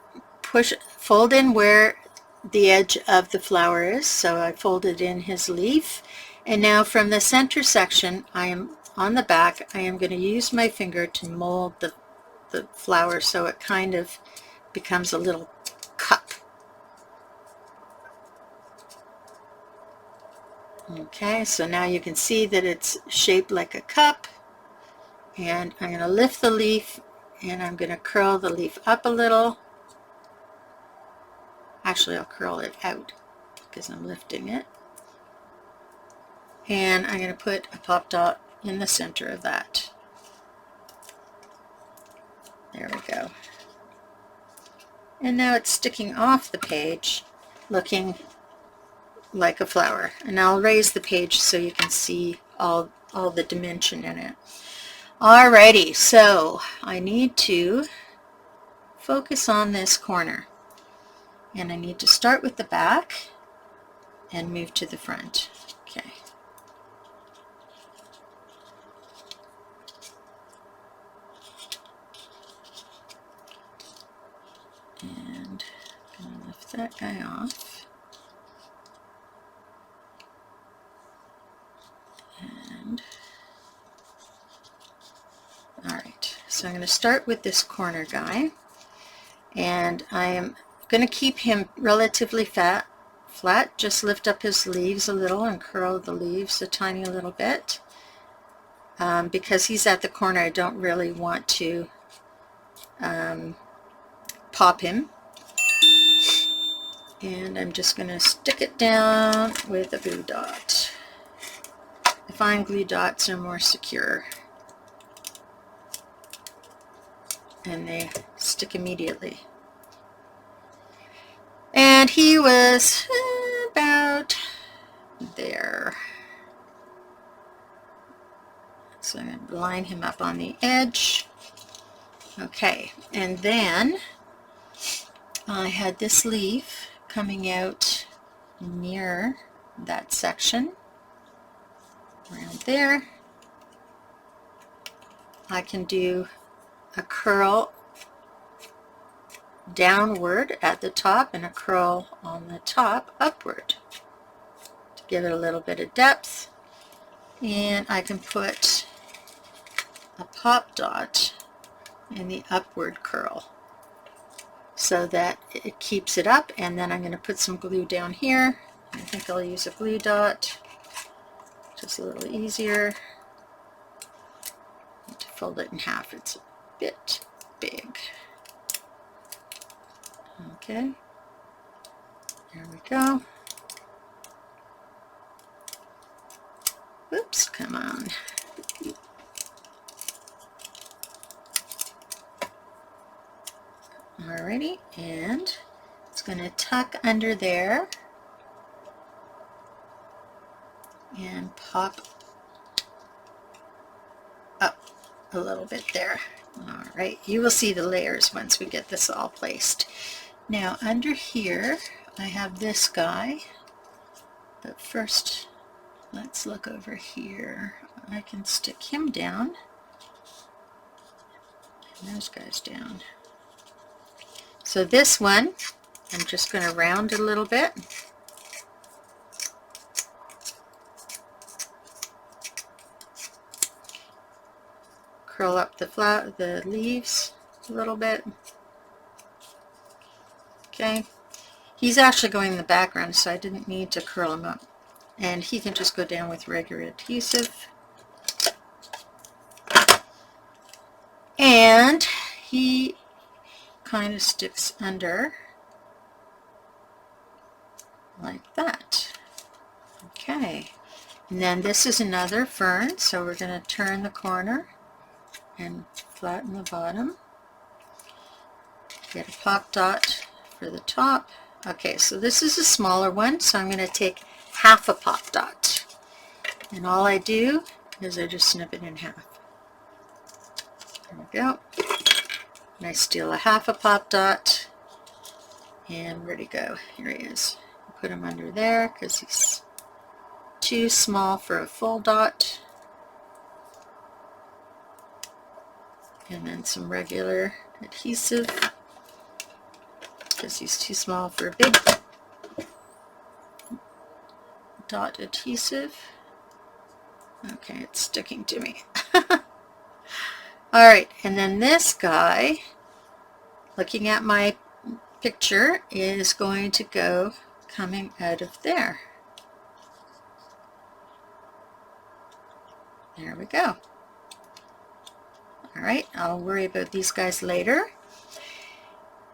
fold in where the edge of the flower is. So I folded in his leaf, and now from the center section, I am on the back. I am going to use my finger to mold the flower so it kind of becomes a little cup. Okay, so now you can see that it's shaped like a cup, and I'm going to lift the leaf, and I'm going to curl the leaf up a little. Actually, I'll curl it out because I'm lifting it. And I'm going to put a pop dot in the center of that. There we go. And now it's sticking off the page, looking like a flower. And I'll raise the page so you can see all the dimension in it. Alrighty, so I need to focus on this corner. And I need to start with the back and move to the front. Okay. And I'm going to lift that guy off. And So I'm going to start with this corner guy, and I am going to keep him relatively flat. Just lift up his leaves a little and curl the leaves a tiny little bit. Because he's at the corner, I don't really want to pop him. And I'm just going to stick it down with a glue dot. I find glue dots are more secure, and they stick immediately. And he was about there. So I'm going to line him up on the edge. Okay, and then I had this leaf coming out near that section, around there. I can do a curl downward at the top and a curl on the top upward to give it a little bit of depth. And I can put a pop dot in the upward curl so that it keeps it up. And then I'm going to put some glue down here. I think I'll use a glue dot, just a little easier. I need to fold it in half, it's a bit big. Okay, there we go. Oops, come on. Alrighty, and it's going to tuck under there and pop up a little bit there. Alright, you will see the layers once we get this all placed. Now under here I have this guy, but first let's look over here. I can stick him down and those guys down. So this one, I'm just going to round a little bit. Curl up the leaves a little bit. Okay. He's actually going in the background, so I didn't need to curl him up. And he can just go down with regular adhesive. And he kind of sticks under like that. Okay, and then this is another fern, so we're going to turn the corner and flatten the bottom. Get a pop dot for the top. Okay, so this is a smaller one, so I'm going to take half a pop dot, and all I do is I just snip it in half. There we go. And I steal a half a pop dot, and where'd he go? Here he is. Put him under there because he's too small for a full dot. And then some regular adhesive because he's too small for a big dot adhesive. Okay, it's sticking to me. Alright, and then this guy, looking at my picture, is going to go coming out of there. There we go. Alright, I'll worry about these guys later.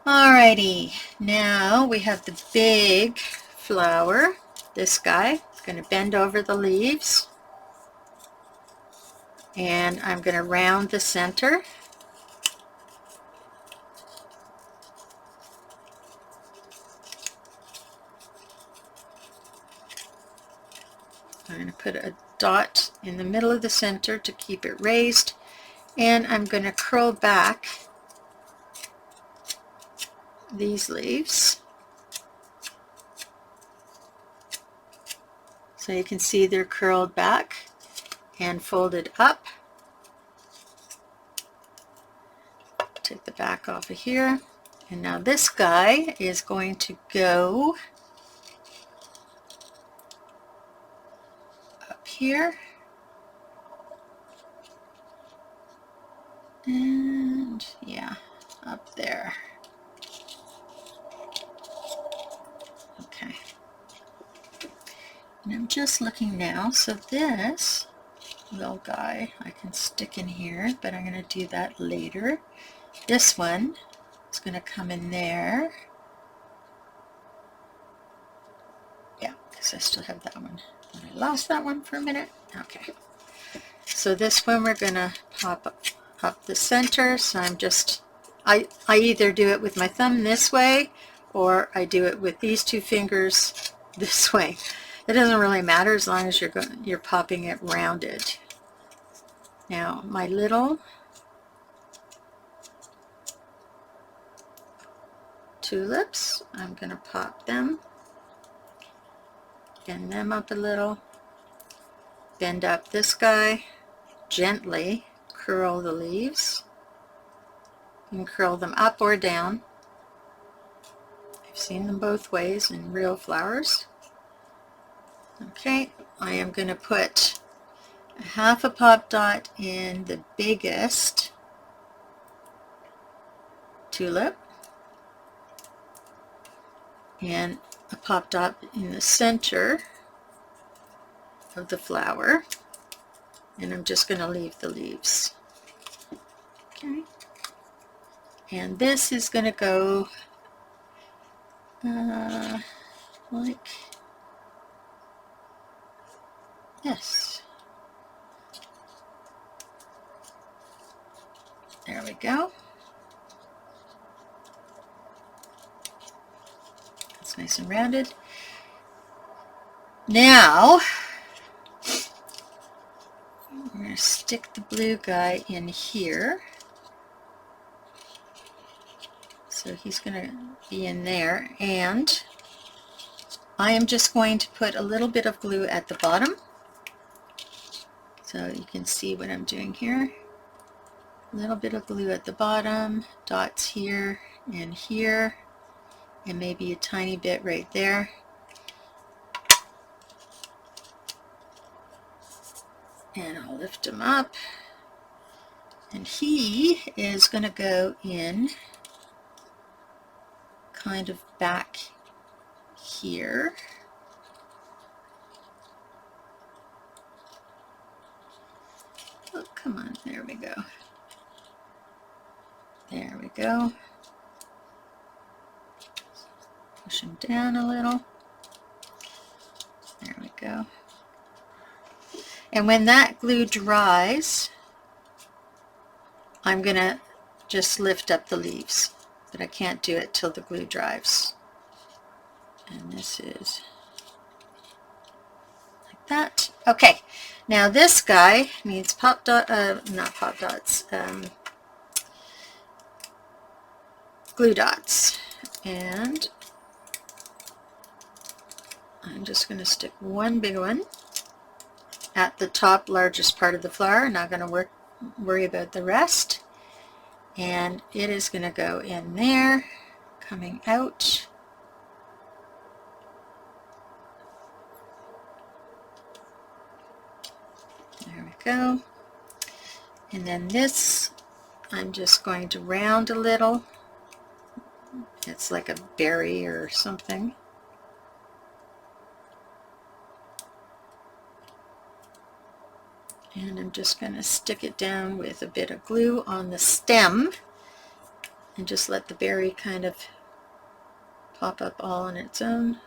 Alrighty, now we have the big flower. This guy, going to bend over the leaves. And I'm going to round the center. I'm going to put a dot in the middle of the center to keep it raised, and I'm going to curl back these leaves so you can see they're curled back and folded up. Take the back off of here, and now this guy is going to go here, and there. Okay. And I'm just looking now, so this little guy I can stick in here, but I'm going to do that later. This one is going to come in there. Yeah, because I still have that one. I lost that one for a minute. Okay. So this one we're going to pop up the center. So I'm just, I either do it with my thumb this way, or I do it with these two fingers this way. It doesn't really matter as long as you're popping it rounded. Now my little tulips, I'm going to pop them, bend them up a little, bend up this guy, gently curl the leaves. You can curl them up or down. I've seen them both ways in real flowers. Okay, I am going to put a half a pop dot in the biggest tulip and a pop dot in the center of the flower, and I'm just going to leave the leaves. Okay, and this is going to go like this. There we go. It's nice and rounded. Now we're going to stick the blue guy in here. So he's going to be in there, and I am just going to put a little bit of glue at the bottom so you can see what I'm doing here. A little bit of glue at the bottom, dots here and here, and maybe a tiny bit right there. And I'll lift him up, and he is going to go in kind of back here. Oh, come on, there we go. There we go. Push him down a little. There we go. And when that glue dries, I'm going to just lift up the leaves, but I can't do it till the glue dries. And this is like that. Okay, now this guy needs pop dot, not pop dots, glue dots. And I'm just going to stick one big one at the top largest part of the flower. I'm not going to worry about the rest. And it is going to go in there, coming out. There we go. And then this, I'm just going to round a little. It's like a berry or something. And I'm just going to stick it down with a bit of glue on the stem and just let the berry kind of pop up all on its own.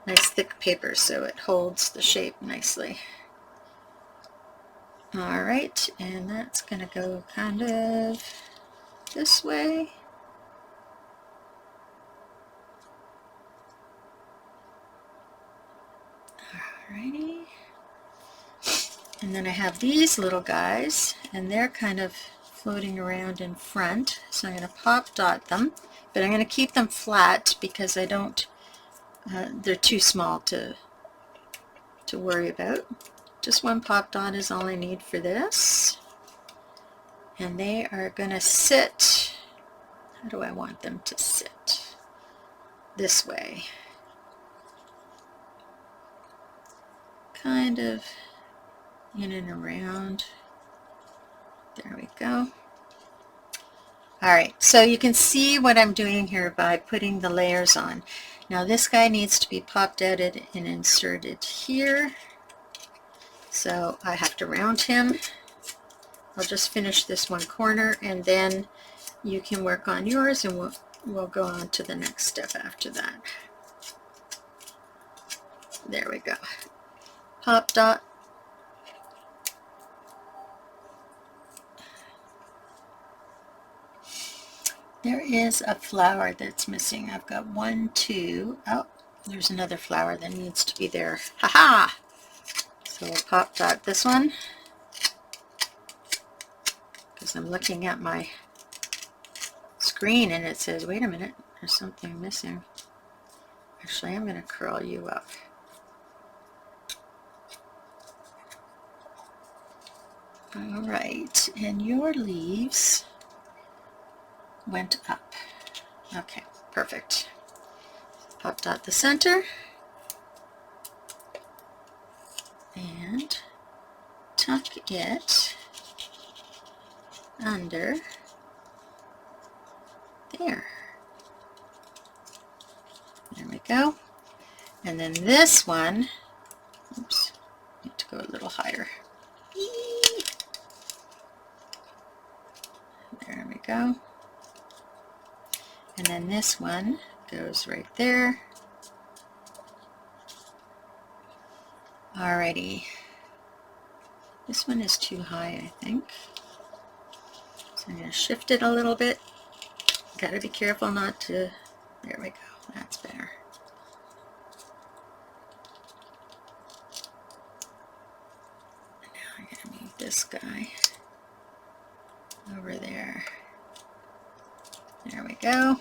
Nice thick paper so it holds the shape nicely. Alright, and that's going to go kind of this way. Alrighty. And then I have these little guys, and they're kind of floating around in front. So I'm going to pop dot them, but I'm going to keep them flat because I don't, they're too small to worry about. Just one pop dot is all I need for this. And they are going to sit, how do I want them to sit? This way. Kind of in and around. There we go. All right, so you can see what I'm doing here by putting the layers on. Now this guy needs to be popped out and inserted here. So I have to round him. I'll just finish this one corner and then you can work on yours, and we'll go on to the next step after that. There we go. Pop dot. There is a flower that's missing. I've got 1, 2. Oh, there's another flower that needs to be there. Haha! So we'll pop dot this one because I'm looking at my screen and it says, wait a minute, there's something missing. Actually, I'm going to curl you up. All right, and your leaves went up. Okay, perfect. Pop dot the center and tuck it under there. There we go. And then this one, oops, need to go a little higher. There we go. And then this one goes right there. Alrighty. This one is too high, I think. So I'm going to shift it a little bit. Got to be careful not to... There we go. That's better. And now I'm going to move this guy over there. There we go.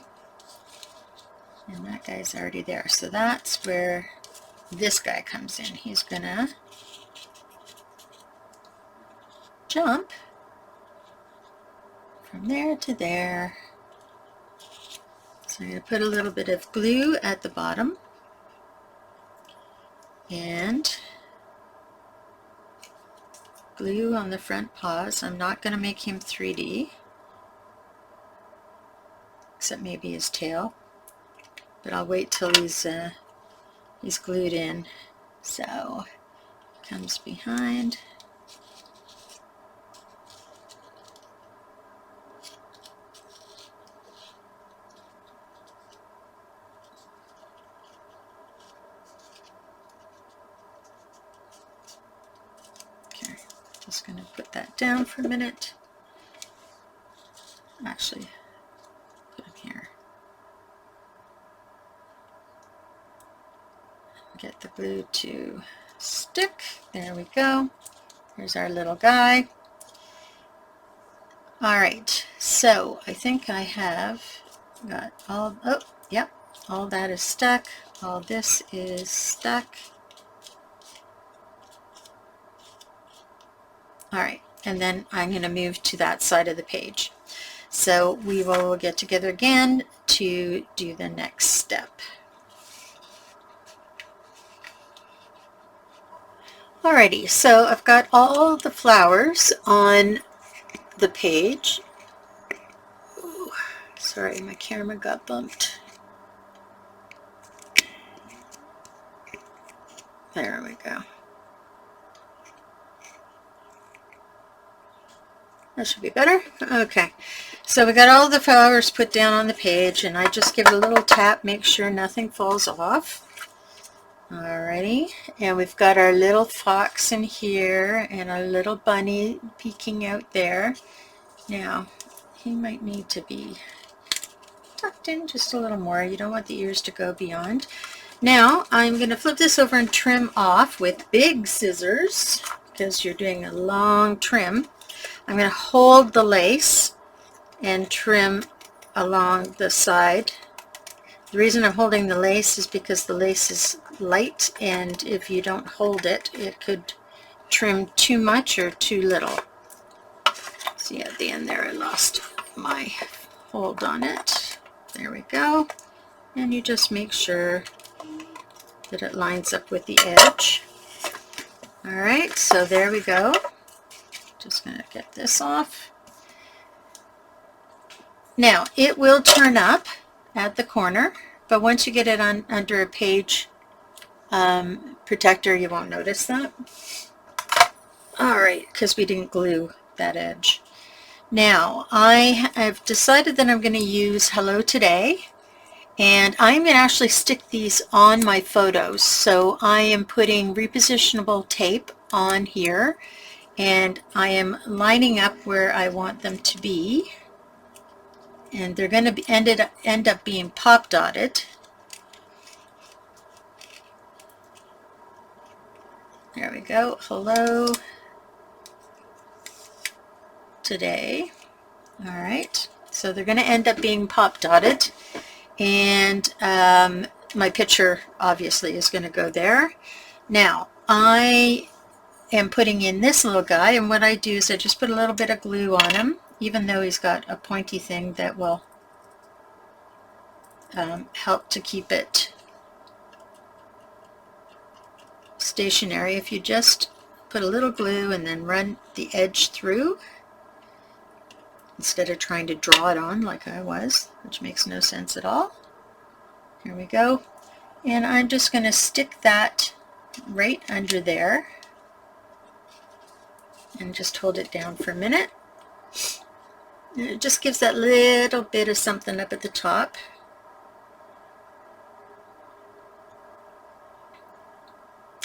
And that guy's already there. So that's where this guy comes in. He's gonna jump from there to there. So I'm going to put a little bit of glue at the bottom and glue on the front paws. I'm not going to make him 3D, except maybe his tail, but I'll wait till he's glued in. So comes behind. Okay, just going to put that down for a minute. Actually, put him here. Get the glue to stick. There we go. Here's our little guy. All right, so I think I have got all, oh, yep, all that is stuck. All this is stuck. All right, and then I'm going to move to that side of the page. So we will get together again to do the next step. Alrighty, so I've got all the flowers on the page. Ooh, sorry, my camera got bumped. There we go. That should be better. Okay, so we got all the flowers put down on the page, and I just give it a little tap, make sure nothing falls off. Alrighty, and we've got our little fox in here and our little bunny peeking out there. Now, he might need to be tucked in just a little more. You don't want the ears to go beyond. Now, I'm going to flip this over and trim off with big scissors because you're doing a long trim. I'm going to hold the lace and trim along the side. The reason I'm holding the lace is because the lace is light, and if you don't hold it, it could trim too much or too little. See, at the end there I lost my hold on it. There we go. And you just make sure that it lines up with the edge. Alright, so there we go. Just going to get this off. Now, it will turn up at the corner, but once you get it on under a page protector, you won't notice that. All right, because we didn't glue that edge. Now, I have decided that I'm going to use Hello Today, and I'm going to actually stick these on my photos. So I am putting repositionable tape on here, and I am lining up where I want them to be. And they're going to end up being pop dotted. There we go. Hello Today. All right. So they're going to end up being pop dotted. And my picture obviously is going to go there. Now, I am putting in this little guy, and what I do is I just put a little bit of glue on him, even though he's got a pointy thing that will help to keep it stationary. If you just put a little glue and then run the edge through instead of trying to draw it on like I was, which makes no sense at all. Here we go. And I'm just going to stick that right under there and just hold it down for a minute. And it just gives that little bit of something up at the top.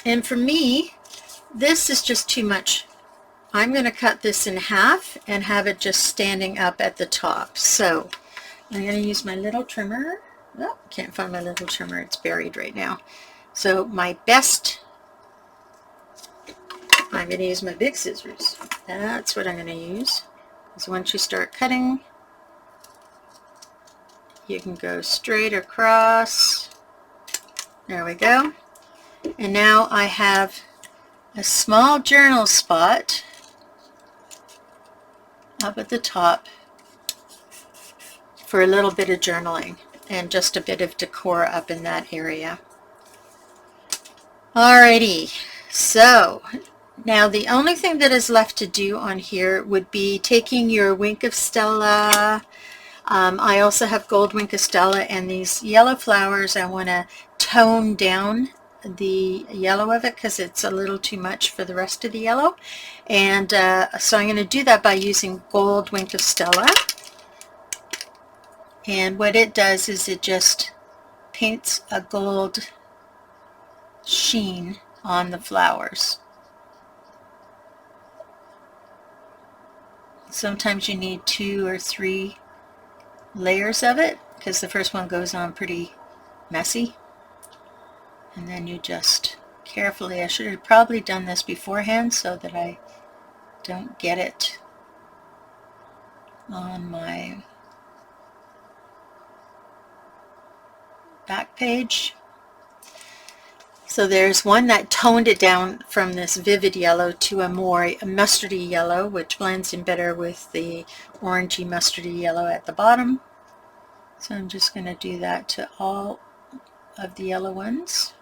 And for me, this is just too much. I'm going to cut this in half and have it just standing up at the top. So I'm going to use my little trimmer. Oh, can't find my little trimmer. It's buried right now. So I'm going to use my big scissors. That's what I'm going to use. Because once you start cutting, you can go straight across. There we go. And now I have a small journal spot up at the top for a little bit of journaling and just a bit of decor up in that area. Alrighty, so now the only thing that is left to do on here would be taking your Wink of Stella. I also have gold Wink of Stella, and these yellow flowers, I want to tone down the yellow of it because it's a little too much for the rest of the yellow. And so I'm going to do that by using gold Wink of Stella. And what it does is it just paints a gold sheen on the flowers. Sometimes you need 2 or 3 layers of it because the first one goes on pretty messy. And then you just carefully, I should have probably done this beforehand so that I don't get it on my back page. So there's one that toned it down from this vivid yellow to a more mustardy yellow, which blends in better with the orangey mustardy yellow at the bottom. So I'm just going to do that to all of the yellow ones.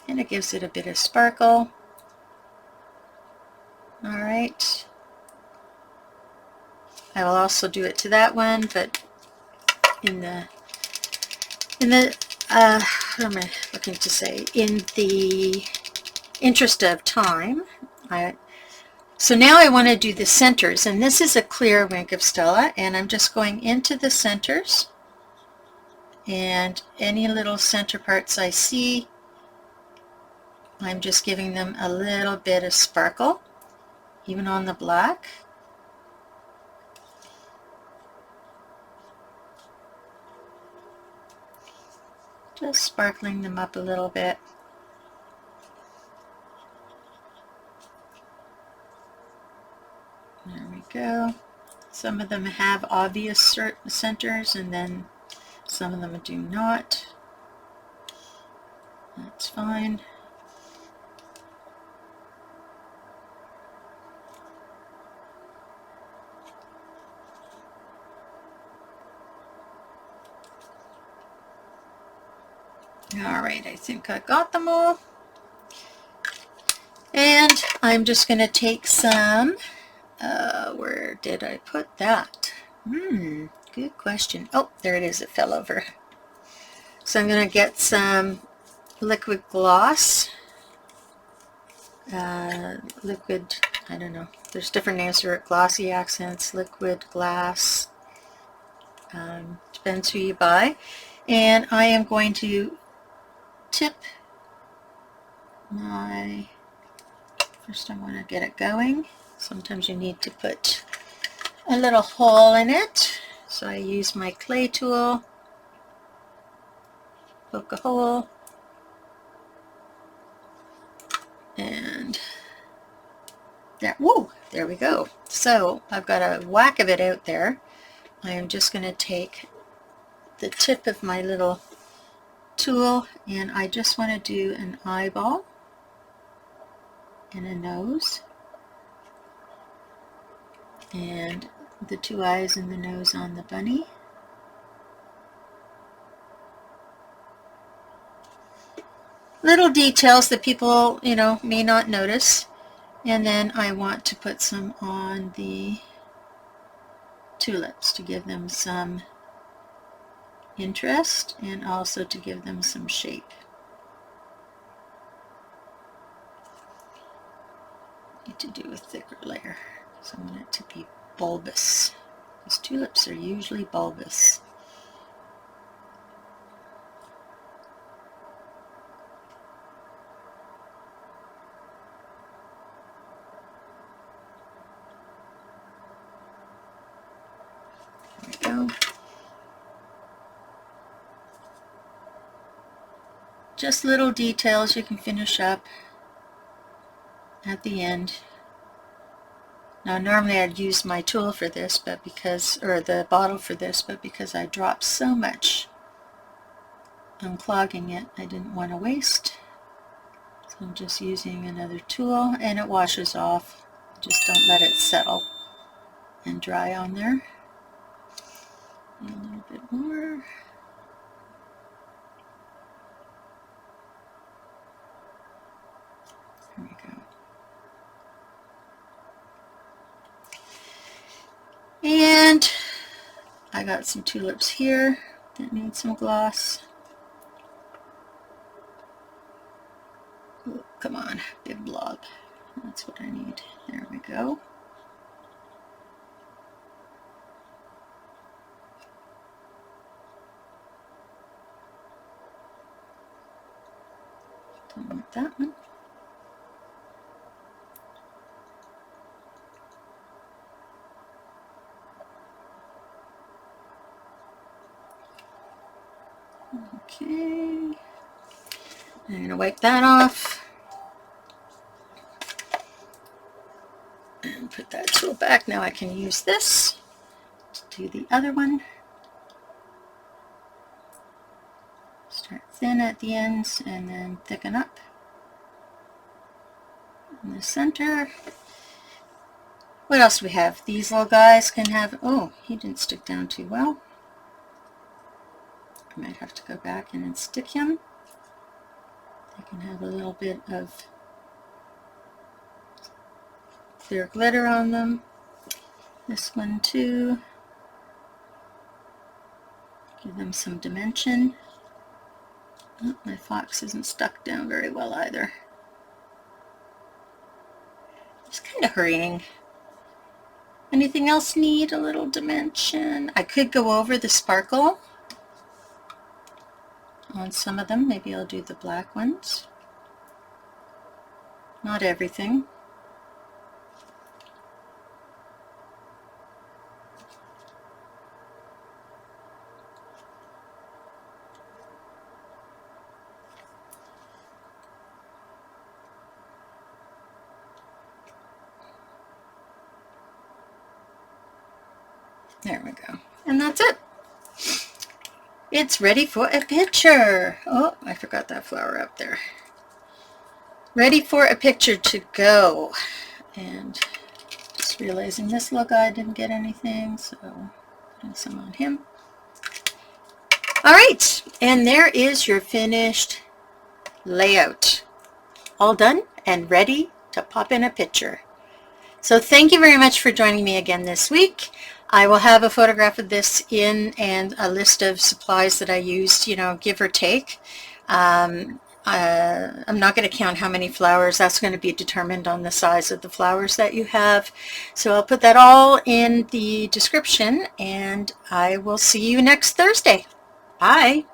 And it gives it a bit of sparkle. All right. I will also do it to that one, but in the what am I looking to say? In the interest of time, so now I want to do the centers, and this is a clear Wink of Stella, and I'm just going into the centers, and any little center parts I see, I'm just giving them a little bit of sparkle, even on the black. Just sparkling them up a little bit. There we go. Some of them have obvious centers, and then some of them do not. That's fine. All right, I think I got them all. And I'm just going to take some, where did I put that? Good question. Oh, there it is, it fell over. So I'm going to get some liquid gloss, liquid, I don't know, there's different names for it, glossy accents, liquid glass, depends who you buy. And I am going to tip my, first I want to get it going. Sometimes you need to put a little hole in it. So I use my clay tool, poke a hole, and there, whoa, there we go. So I've got a whack of it out there. I am just going to take the tip of my little tool and I just want to do an eyeball and a nose and the two eyes and the nose on the bunny. Little details that people, you know, may not notice. And then I want to put some on the tulips to give them some interest and also to give them some shape. Need to do a thicker layer because I want it to be bulbous. Because tulips are usually bulbous. There we go. Just little details you can finish up at the end. Now normally I'd use my tool for this, but because, or the bottle for this, but because I dropped so much unclogging it, I didn't want to waste. So I'm just using another tool and it washes off. Just don't let it settle and dry on there. And a little bit more. There we go. And I got some tulips here that need some gloss. Ooh, come on, big blob. That's what I need. There we go. Don't want that one. Okay. I'm going to wipe that off. And put that tool back. Now I can use this to do the other one. Start thin at the ends and then thicken up in the center. What else do we have? These little guys can have, oh, he didn't stick down too well. I might have to go back in and stick him. They can have a little bit of clear glitter on them. This one too. Give them some dimension. Oh, my fox isn't stuck down very well either. Just kind of hurrying. Anything else need a little dimension? I could go over the sparkle on some of them. Maybe I'll do the black ones. Not everything. There we go. And that's it. It's ready for a picture. Oh, I forgot that flower up there. Ready for a picture to go. And just realizing this little guy didn't get anything, so putting some on him. All right, and there is your finished layout. All done and ready to pop in a picture. So thank you very much for joining me again this week. I will have a photograph of this in and a list of supplies that I used, give or take. I'm not going to count how many flowers. That's going to be determined on the size of the flowers that you have. So I'll put that all in the description, and I will see you next Thursday. Bye.